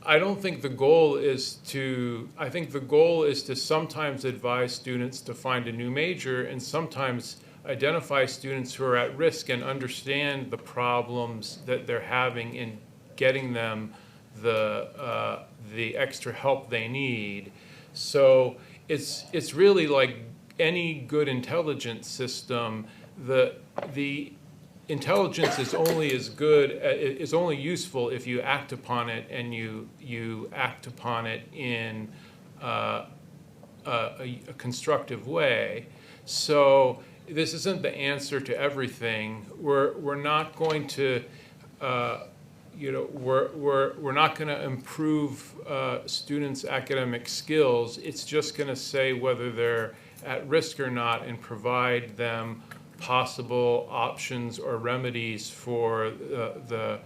I don't think the goal is to, I think the goal is to sometimes advise students to find a new major and sometimes identify students who are at risk and understand the problems that they're having in getting them the extra help they need. So it's really like any good intelligence system. The intelligence is only as good, is only useful if you act upon it, and you act upon it in a constructive way. So this isn't the answer to everything. We're not going to, we're not going to improve students' academic skills. It's just going to say whether they're at risk or not and provide them possible options or remedies for the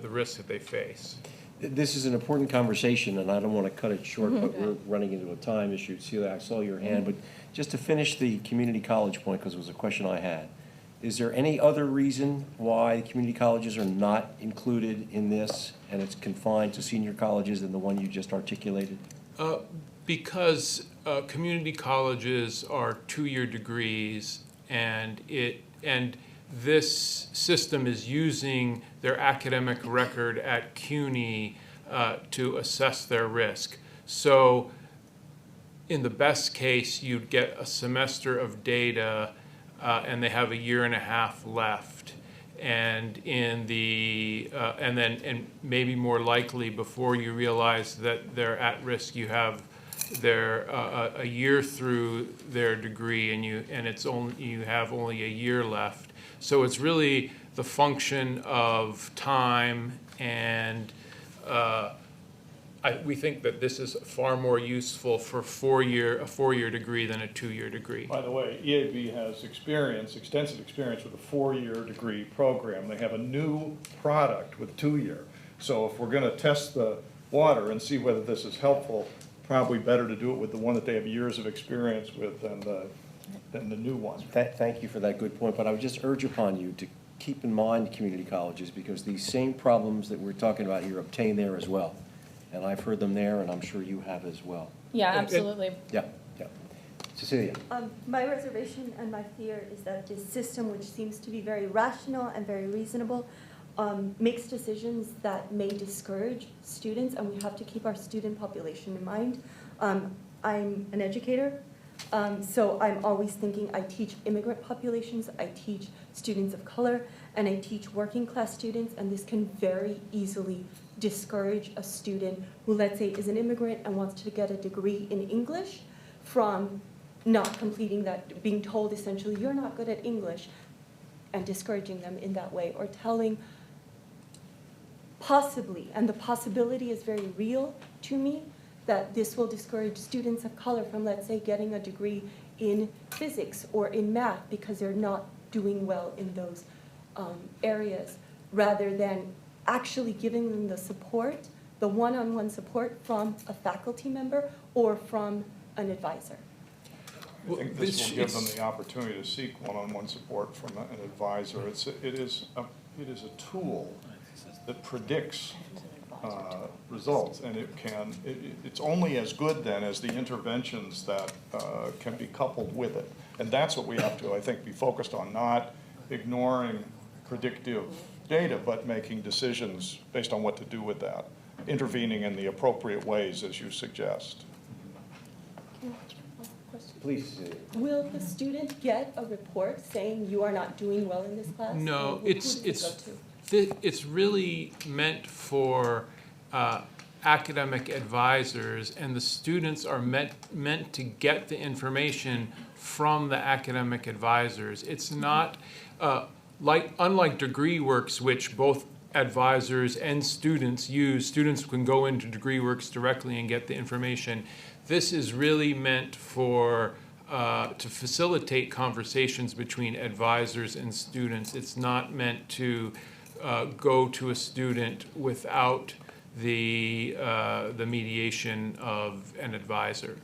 risk that they face. This is an important conversation, and I don't want to cut it short, but we're running into a time issue. Celia, I saw your hand, but just to finish the community college point, because it was a question I had, is there any other reason why community colleges are not included in this, and it's confined to senior colleges than the one you just articulated? Because community colleges are two-year degrees, and this system is using their academic record at CUNY to assess their risk. So in the best case, you'd get a semester of data, and they have a year and a half left. And and maybe more likely, before you realize that they're at risk, you have their a year through their degree, and you have only a year left. So it's really the function of time, and we think that this is far more useful for a four-year degree than a two-year degree. By the way, EAB has extensive experience with a four-year degree program. They have a new product with two-year. So if we're going to test the water and see whether this is helpful, probably better to do it with the one that they have years of experience with than the new one. Thank you for that good point, but I would just urge upon you to keep in mind community colleges, because these same problems that we're talking about here obtain there as well. And I've heard them there, and I'm sure you have as well. Yeah, absolutely. Yeah. Cecilia? My reservation and my fear is that this system, which seems to be very rational and very reasonable, makes decisions that may discourage students, and we have to keep our student population in mind. I'm an educator, so I'm always thinking I teach immigrant populations, I teach students of color, and I teach working class students, and this can very easily discourage a student who, let's say, is an immigrant and wants to get a degree in English from not completing that, being told essentially, you're not good at English, and discouraging them in that way, or telling possibly, and the possibility is very real to me, that this will discourage students of color from, let's say, getting a degree in physics or in math because they're not doing well in those areas, rather than actually giving them the support, the one-on-one support from a faculty member or from an advisor. I think this will give them the opportunity to seek one-on-one support from an advisor. It is a tool that predicts results, and it's only as good then as the interventions that can be coupled with it. And that's what we have to, I think, be focused on, not ignoring predictive data, but making decisions based on what to do with that, intervening in the appropriate ways as you suggest. Please. Will the student get a report saying you are not doing well in this class? No, Or who does it go to? it's really meant for academic advisors, and the students are meant to get the information from the academic advisors. It's not unlike DegreeWorks, which both advisors and students use. Students can go into DegreeWorks directly and get the information. This is really meant for to facilitate conversations between advisors and students. It's not meant to go to a student without the mediation of an advisor.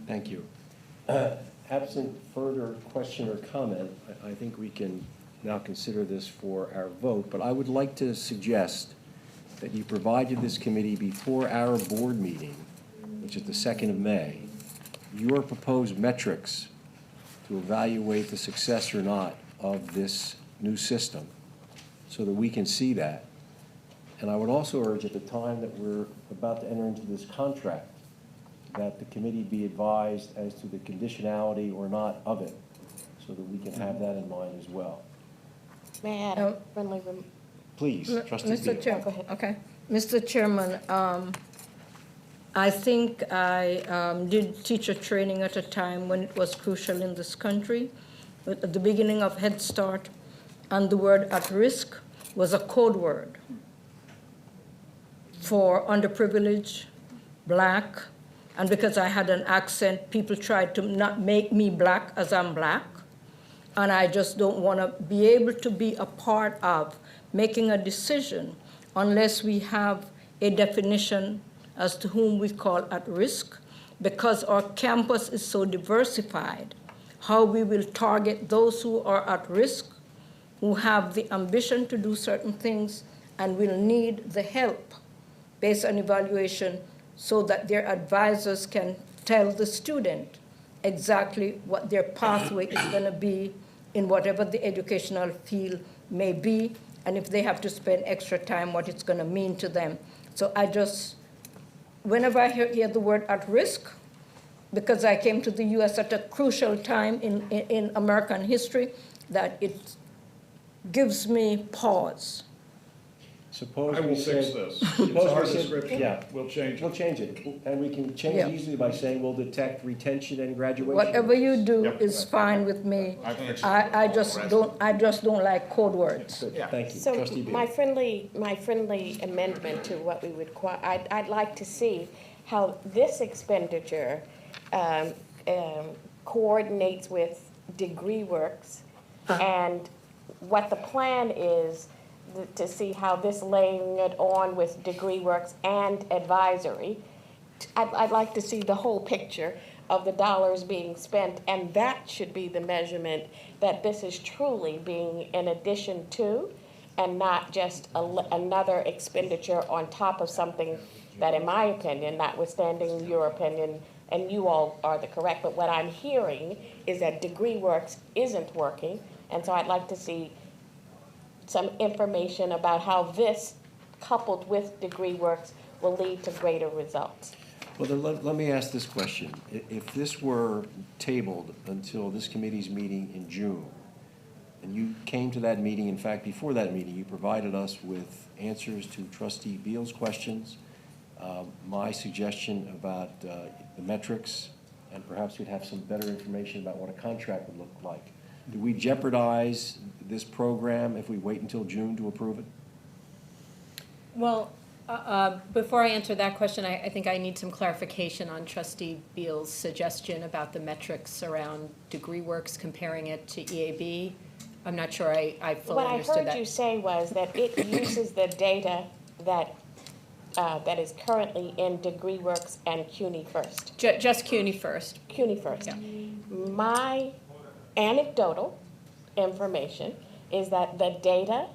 Thank you. Absent further question or comment, I think we can now consider this for our vote, but I would like to suggest that you provide to this committee before our board meeting, which is the 2nd of May, your proposed metrics to evaluate the success or not of this new system, so that we can see that. And I would also urge, at the time that we're about to enter into this contract, that the committee be advised as to the conditionality or not of it, so that we can have that in mind as well. May I add a friendly Please, Trustee Mr. Beal. Chair, okay. Mr. Chairman, I think I did teacher training at a time when it was crucial in this country, at the beginning of Head Start, and the word at risk was a code word for underprivileged, Black, and because I had an accent, people tried to not make me Black as I'm Black. And I just don't want to be able to be a part of making a decision unless we have a definition as to whom we call at risk, because our campus is so diversified, how we will target those who are at risk, who have the ambition to do certain things and will need the help based on evaluation, so that their advisors can tell the student exactly what their pathway is going to be in whatever the educational field may be, and if they have to spend extra time, what it's going to mean to them. So I just, whenever I hear the word at risk, because I came to the US at a crucial time in American history, that it gives me pause. Suppose I will we fix said- this. suppose It's our we said- description. Yeah. We'll change it. We'll change it, and we can change Yeah. it easily by saying we'll detect retention and graduation. Whatever you do Yep. is fine with me. I fixed it. I just don't like code words. Good, Yeah. thank you. So Trustee Beal. my friendly amendment to what we would, I'd like to see how this expenditure coordinates with DegreeWorks and what the plan is to see how this laying it on with DegreeWorks and advisory. I'd like to see the whole picture of the dollars being spent, and that should be the measurement that this is truly being in addition to, and not just another expenditure on top of something that, in my opinion, notwithstanding your opinion, and you all are the correct, but what I'm hearing is that DegreeWorks isn't working, and so I'd like to see some information about how this, coupled with DegreeWorks, will lead to greater results. Well, then let me ask this question. If this were tabled until this committee's meeting in June, and you came to that meeting, in fact, before that meeting, you provided us with answers to Trustee Beal's questions, my suggestion about the metrics, and perhaps we'd have some better information about what a contract would look like. Do we jeopardize this program if we wait until June to approve it? Well, before I answer that question, I think I need some clarification on Trustee Beal's suggestion about the metrics around DegreeWorks, comparing it to EAB. I'm not sure I fully understood What I that. heard you say was that it uses the data that is currently in DegreeWorks and CUNY First. Just CUNY First. CUNY First. Yeah. My anecdotal information is that the data,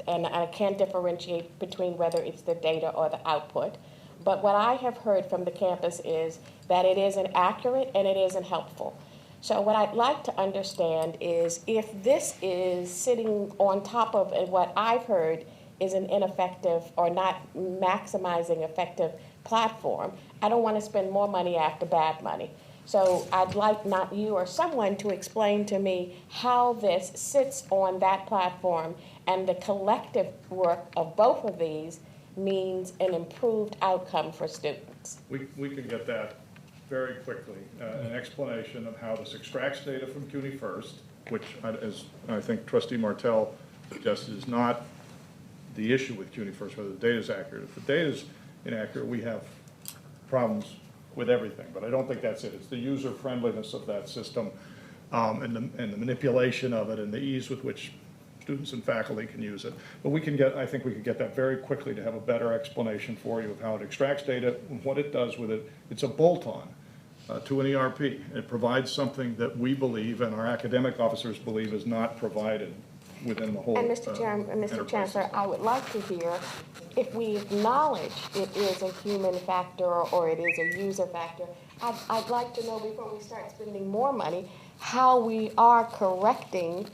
and I can't differentiate between whether it's the data or the output, but what I have heard from the campus is that it isn't accurate and it isn't helpful. So what I'd like to understand is if this is sitting on top of what I've heard is an ineffective or not maximizing effective platform, I don't want to spend more money after bad money. So I'd like not you or someone to explain to me how this sits on that platform and the collective work of both of these means an improved outcome for students. We can get that very quickly, an explanation of how this extracts data from CUNY First, which, as I think Trustee Martell suggested, is not the issue with CUNY First, whether the data is accurate. If the data is inaccurate, we have problems with everything, but I don't think that's it. It's the user friendliness of that system and the manipulation of it and the ease with which students and faculty can use it. But I think we can get that very quickly to have a better explanation for you of how it extracts data and what it does with it. It's a bolt-on to an ERP. It provides something that we believe and our academic officers believe is not provided within the whole And Mr. Chairman, Mr. enterprise Chancellor, system. I would like to hear if we acknowledge it is a human factor or it is a user factor. I'd like to know before we start spending more money, how we are correcting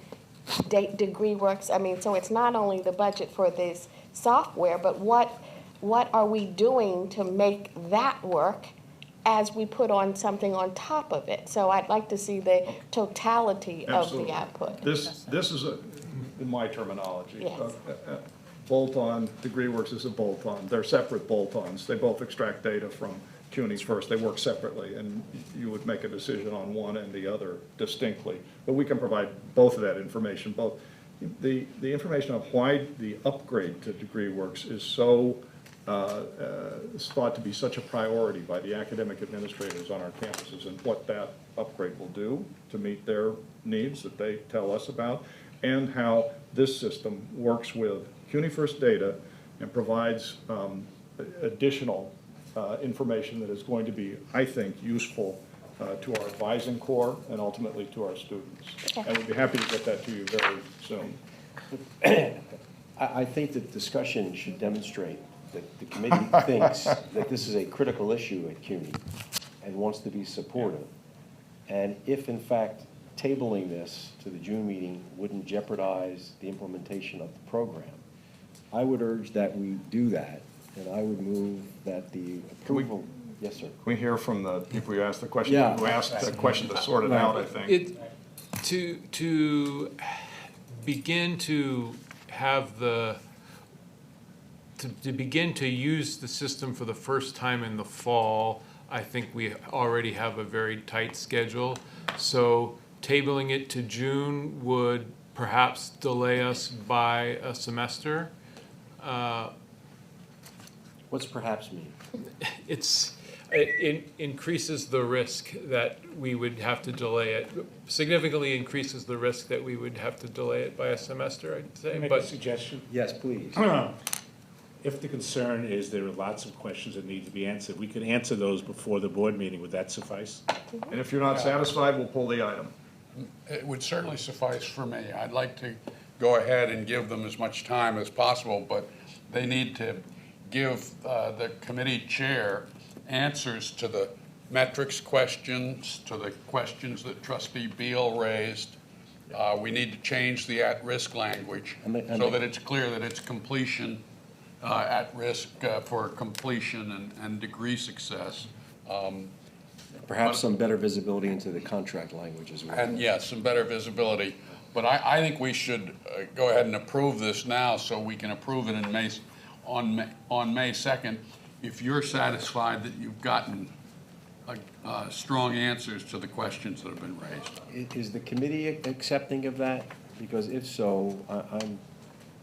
DegreeWorks. I mean, so it's not only the budget for this software, but what are we doing to make that work as we put on something on top of it? So I'd like to see the totality of Absolutely. the output. This is in my terminology. Yes. Bolt-on, DegreeWorks is a bolt-on. They're separate bolt-ons. They both extract data from CUNY First. They work separately, and you would make a decision on one and the other distinctly. But we can provide both of that information, both. The information of why the upgrade to DegreeWorks is so is thought to be such a priority by the academic administrators on our campuses and what that upgrade will do to meet their needs that they tell us about, and how this system works with CUNY First data and provides additional information that is going to be, I think, useful to our advising corps and ultimately to our students. Okay. And we'd be happy to get that to you very soon. I think that discussion should demonstrate that the committee thinks that this is a critical issue at CUNY and wants to be supportive. And if, in fact, tabling this to the June meeting wouldn't jeopardize the implementation of the program, I would urge that we do that, and I would move that the approval. Yes, sir. Can we hear from the people who asked the question? Yeah. Who asked the question to sort it out, I think. To begin to have to begin to use the system for the first time in the fall, I think we already have a very tight schedule. So tabling it to June would perhaps delay us by a semester. What's perhaps mean? It increases the risk that we would have to delay it, significantly increases the risk that we would have to delay it by a semester, I'd say. Make a suggestion? Yes, please. If the concern is there are lots of questions that need to be answered, we could answer those before the board meeting. Would that suffice? And if you're not satisfied, we'll pull the item. It would certainly suffice for me. I'd like to go ahead and give them as much time as possible, but they need to give the committee chair answers to the metrics questions, to the questions that Trustee Beal raised. We need to change the at-risk language so that it's clear that it's completion, at risk for completion and degree success. Perhaps some better visibility into the contract language as well. And yes, some better visibility. But I think we should go ahead and approve this now so we can approve it in May, on May 2nd. If you're satisfied that you've gotten strong answers to the questions that have been raised. Is the committee accepting of that? Because if so, I'm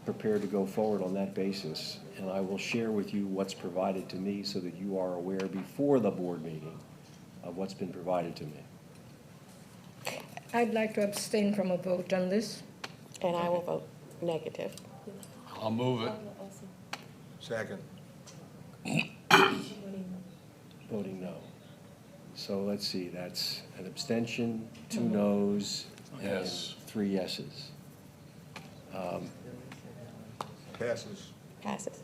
prepared to go forward on that basis, and I will share with you what's provided to me so that you are aware before the board meeting of what's been provided to me. I'd like to abstain from a vote on this. And I will vote negative. I'll move it. Second. Voting no. So let's see, that's an abstention, 2 noes, and Yes. 3 yeses. Passes. Passes.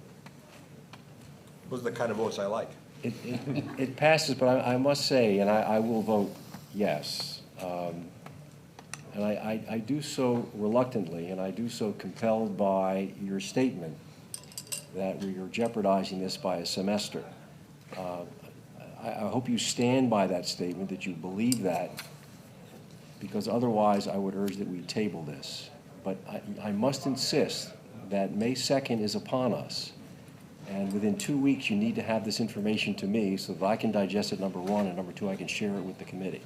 Those are the kind of votes I like. It passes, but I must say, and I will vote yes. And I do so reluctantly, and I do so compelled by your statement that we are jeopardizing this by a semester. I hope you stand by that statement, that you believe that, because otherwise I would urge that we table this. But I must insist that May 2nd is upon us. And within 2 weeks, you need to have this information to me so that I can digest it, number one, and number two, I can share it with the committee.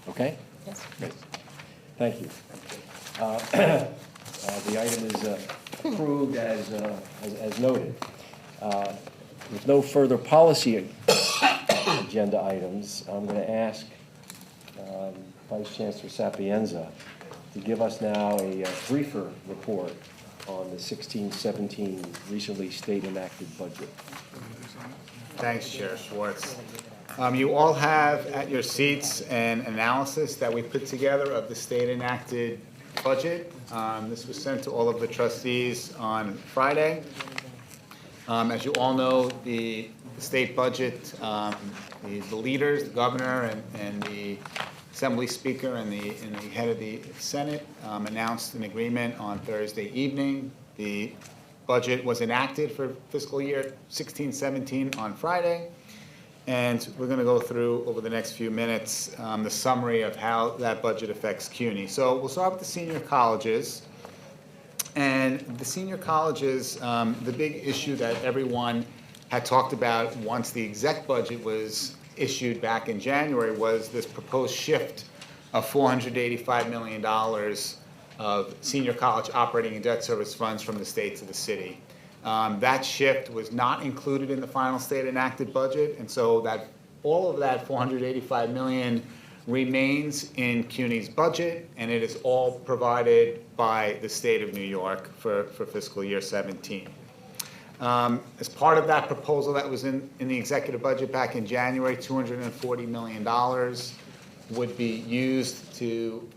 Okay? Yes. Great. Thank you. The item is approved as noted. With no further policy agenda items, I'm going to ask Vice Chancellor Sapienza to give us now a briefer report on the 16-17 recently state enacted budget. Thanks, Chair Schwartz. You all have at your seats an analysis that we put together of the state enacted budget. This was sent to all of the trustees on Friday. As you all know, the state budget, the leaders, the governor and the Assembly Speaker and the head of the Senate announced an agreement on Thursday evening. The budget was enacted for fiscal year 16-17 on Friday. And we're going to go through over the next few minutes the summary of how that budget affects CUNY. So we'll start with the senior colleges. And the senior colleges, the big issue that everyone had talked about once the exec budget was issued back in January was this proposed shift of $485 million of senior college operating and debt service funds from the state to the city. That shift was not included in the final state enacted budget, and so that all of that $485 million remains in CUNY's budget, and it is all provided by the state of New York for fiscal year 17. As part of that proposal that was in the executive budget back in January, $240 million would be used to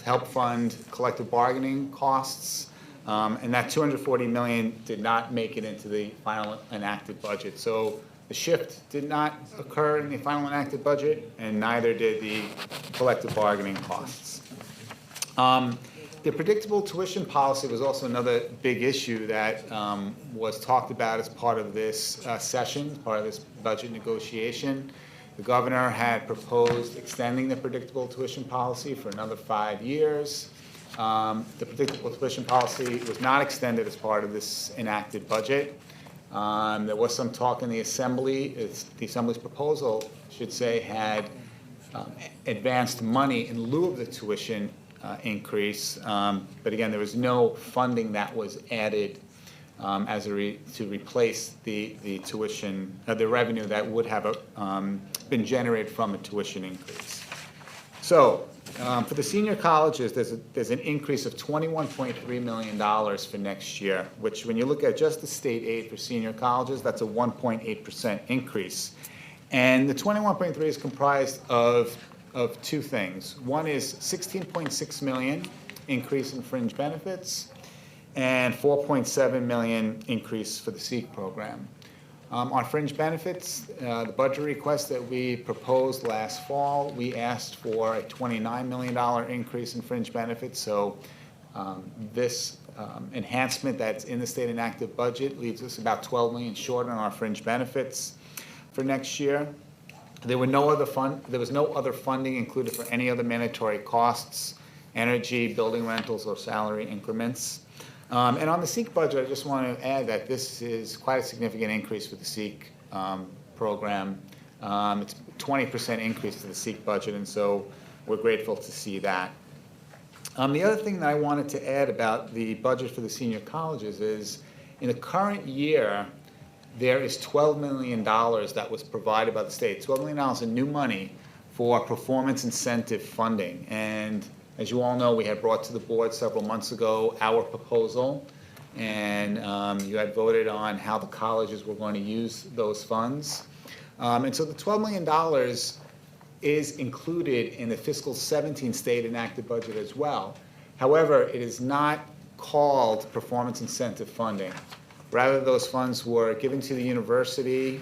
help fund collective bargaining costs. And that $240 million did not make it into the final enacted budget. So the shift did not occur in the final enacted budget, and neither did the collective bargaining costs. The predictable tuition policy was also another big issue that was talked about as part of this session, part of this budget negotiation. The governor had proposed extending the predictable tuition policy for another 5 years. The predictable tuition policy was not extended as part of this enacted budget. There was some talk in the Assembly, the Assembly's proposal, I should say, had advanced money in lieu of the tuition increase. But again, there was no funding that was added to replace the tuition, the revenue that would have been generated from a tuition increase. So for the senior colleges, there's an increase of $21.3 million for next year, which when you look at just the state aid for senior colleges, that's a 1.8% increase. And the 21.3 is comprised of two things. One is 16.6 million increase in fringe benefits and 4.7 million increase for the SEEK program. On fringe benefits, the budget request that we proposed last fall, we asked for a $29 million increase in fringe benefits. So this enhancement that's in the state enacted budget leaves us about 12 million short on our fringe benefits for next year. There was no other funding included for any other mandatory costs, energy, building rentals, or salary increments. And on the SEEK budget, I just want to add that this is quite a significant increase for the SEEK program. It's a 20% increase to the SEEK budget, and so we're grateful to see that. The other thing that I wanted to add about the budget for the senior colleges is in the current year, there is $12 million that was provided by the state, $12 million in new money for performance incentive funding. And as you all know, we had brought to the board several months ago our proposal, and you had voted on how the colleges were going to use those funds. And so the $12 million is included in the fiscal 17 state enacted budget as well. However, it is not called performance incentive funding. Rather, those funds were given to the university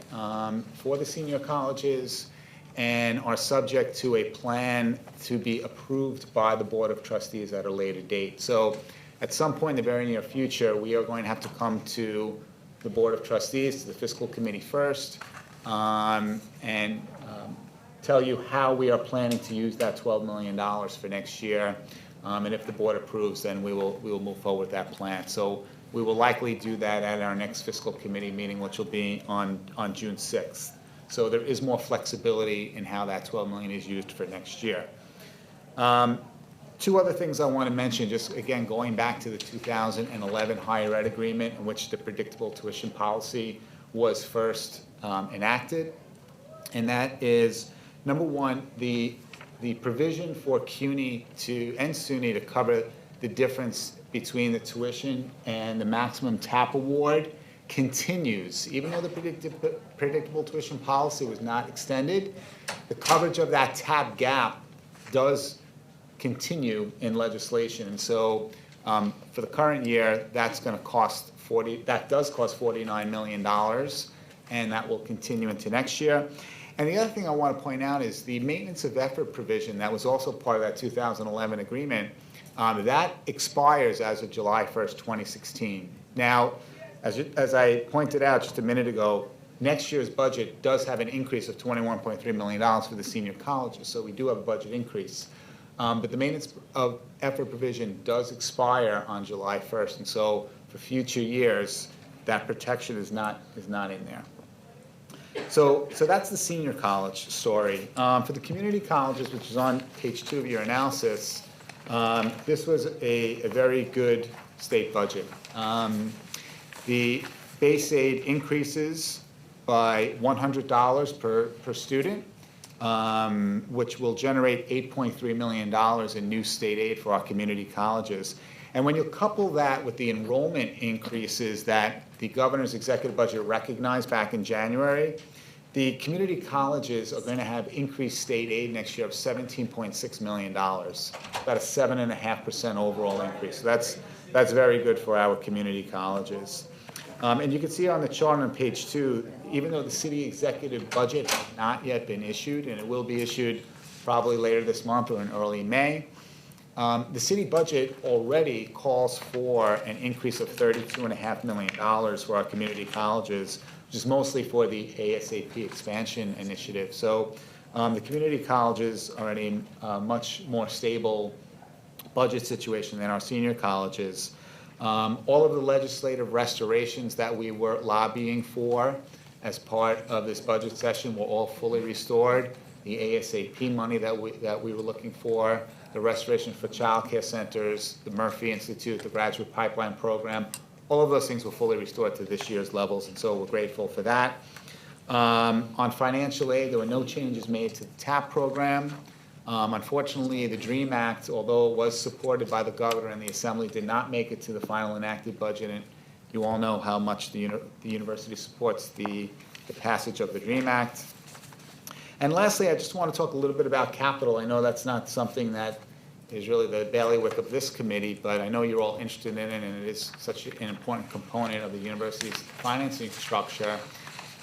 for the senior colleges and are subject to a plan to be approved by the Board of Trustees at a later date. So at some point in the very near future, we are going to have to come to the Board of Trustees, to the fiscal committee first, and tell you how we are planning to use that $12 million for next year. And if the board approves, then we will move forward with that plan. So we will likely do that at our next fiscal committee meeting, which will be on June 6th. So there is more flexibility in how that $12 million is used for next year. Two other things I want to mention, just again, going back to the 2011 higher ed agreement in which the predictable tuition policy was first enacted. And that is, number one, the provision for CUNY and SUNY to cover the difference between the tuition and the maximum TAP award continues. Even though the predictable tuition policy was not extended, the coverage of that TAP gap does continue in legislation. And so for the current year, that's going to cost $49 million, and that will continue into next year. And the other thing I want to point out is the maintenance of effort provision that was also part of that 2011 agreement, that expires as of July 1st, 2016. Now, as I pointed out just a minute ago, next year's budget does have an increase of $21.3 million for the senior colleges, so we do have a budget increase. But the maintenance of effort provision does expire on July 1st, and so for future years, that protection is not in there. So that's the senior college story. For the community colleges, which is on page 2 of your analysis, this was a very good state budget. The base aid increases by $100 per student, which will generate $8.3 million in new state aid for our community colleges. And when you couple that with the enrollment increases that the governor's executive budget recognized back in January, the community colleges are going to have increased state aid next year of $17.6 million, about a 7.5% overall increase. So that's very good for our community colleges. And you can see on the chart on page 2, even though the city executive budget has not yet been issued, and it will be issued probably later this month or in early May, The city budget already calls for an increase of $32.5 million for our community colleges, which is mostly for the ASAP expansion initiative. So the community colleges are in a much more stable budget situation than our senior colleges. All of the legislative restorations that we were lobbying for as part of this budget session were all fully restored. The ASAP money that we were looking for, the restoration for child care centers, the Murphy Institute, the graduate pipeline program, all of those things were fully restored to this year's levels, and so we're grateful for that. On financial aid, there were no changes made to the TAP program. Unfortunately, the DREAM Act, although it was supported by the governor and the assembly, did not make it to the final enacted budget, and you all know how much the university supports the passage of the DREAM Act. And lastly, I just want to talk a little bit about capital. I know that's not something that is really the bailiwick of this committee, but I know you're all interested in it, and it is such an important component of the university's financing structure.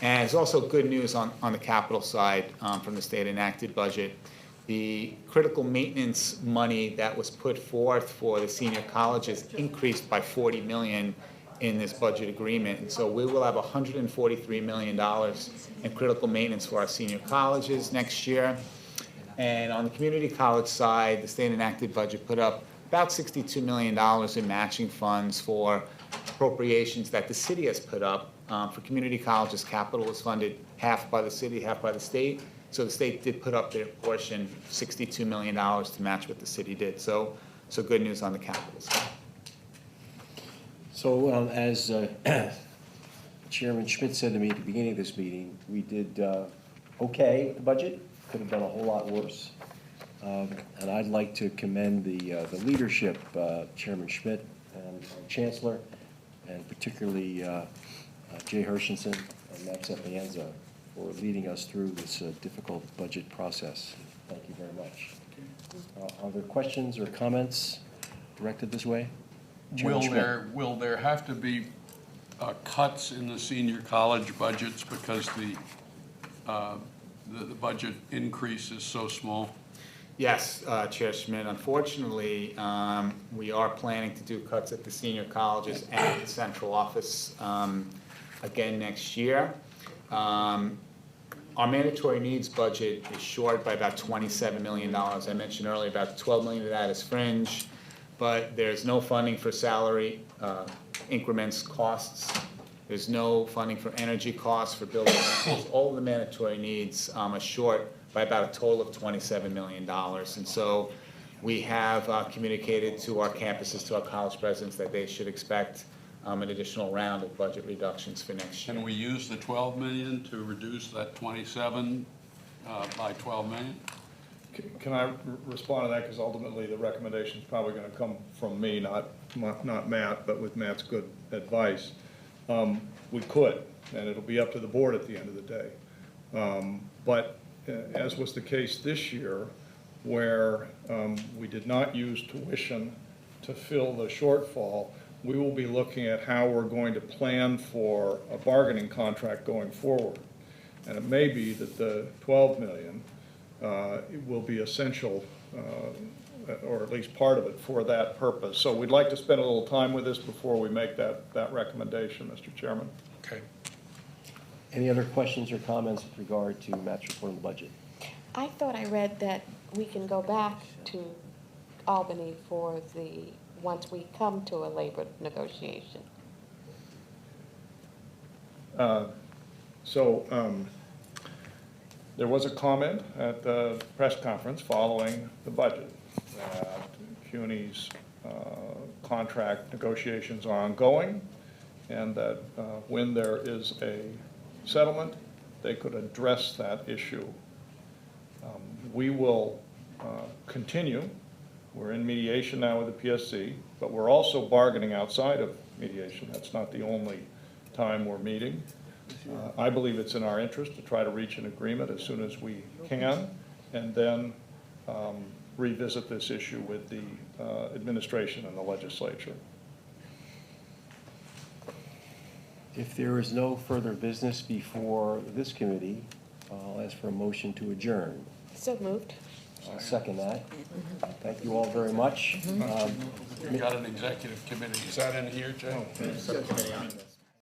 And it's also good news on the capital side from the state enacted budget. The critical maintenance money that was put forth for the senior colleges increased by $40 million in this budget agreement. And so we will have $143 million in critical maintenance for our senior colleges next year. And on the community college side, the state enacted budget put up about $62 million in matching funds for appropriations that the city has put up. For community colleges, capital is funded half by the city, half by the state. So the state did put up their portion, $62 million, to match what the city did. So good news on the capital side. So as Chairman Schmidt said to me at the beginning of this meeting, we did okay the budget, could have done a whole lot worse. And I'd like to commend the leadership, Chairman Schmidt and Chancellor, and particularly Jay Hershenson and Matt Sapienza for leading us through this difficult budget process. Thank you very much. Are there questions or comments directed this way? Will there have to be cuts in the senior college budgets because the budget increase is so small? Yes, Chair Schmidt. Unfortunately, we are planning to do cuts at the senior colleges and the central office again next year. Our mandatory needs budget is short by about $27 million. I mentioned earlier about $12 million of that is fringe, but there's no funding for salary increments costs. There's no funding for energy costs for building. All of the mandatory needs are short by about a total of $27 million. And so we have communicated to our campuses, to our college presidents, that they should expect an additional round of budget reductions for next year. Can we use the 12 million to reduce that 27 by 12 million? Can I respond to that? Because ultimately, the recommendation is probably going to come from me, not Matt, but with Matt's good advice. We could, and it'll be up to the board at the end of the day. But as was the case this year, where we did not use tuition to fill the shortfall, we will be looking at how we're going to plan for a bargaining contract going forward. And it may be that the 12 million will be essential, or at least part of it, for that purpose. So we'd like to spend a little time with this before we make that recommendation, Mr. Chairman. Okay. Any other questions or comments with regard to Matt's report on the budget? I thought I read that we can go back to Albany for once we come to a labor negotiation. There was a comment at the press conference following the budget that CUNY's contract negotiations are ongoing, and that when there is a settlement, they could address that issue. We will continue. We're in mediation now with the PSC, but we're also bargaining outside of mediation. That's not the only time we're meeting. I believe it's in our interest to try to reach an agreement as soon as we can, and then revisit this issue with the administration and the legislature. If there is no further business before this committee, I'll ask for a motion to adjourn. So moved. I'll second that. Thank you all very much. We got an executive committee. Is that in here, Jay? Subcommittee on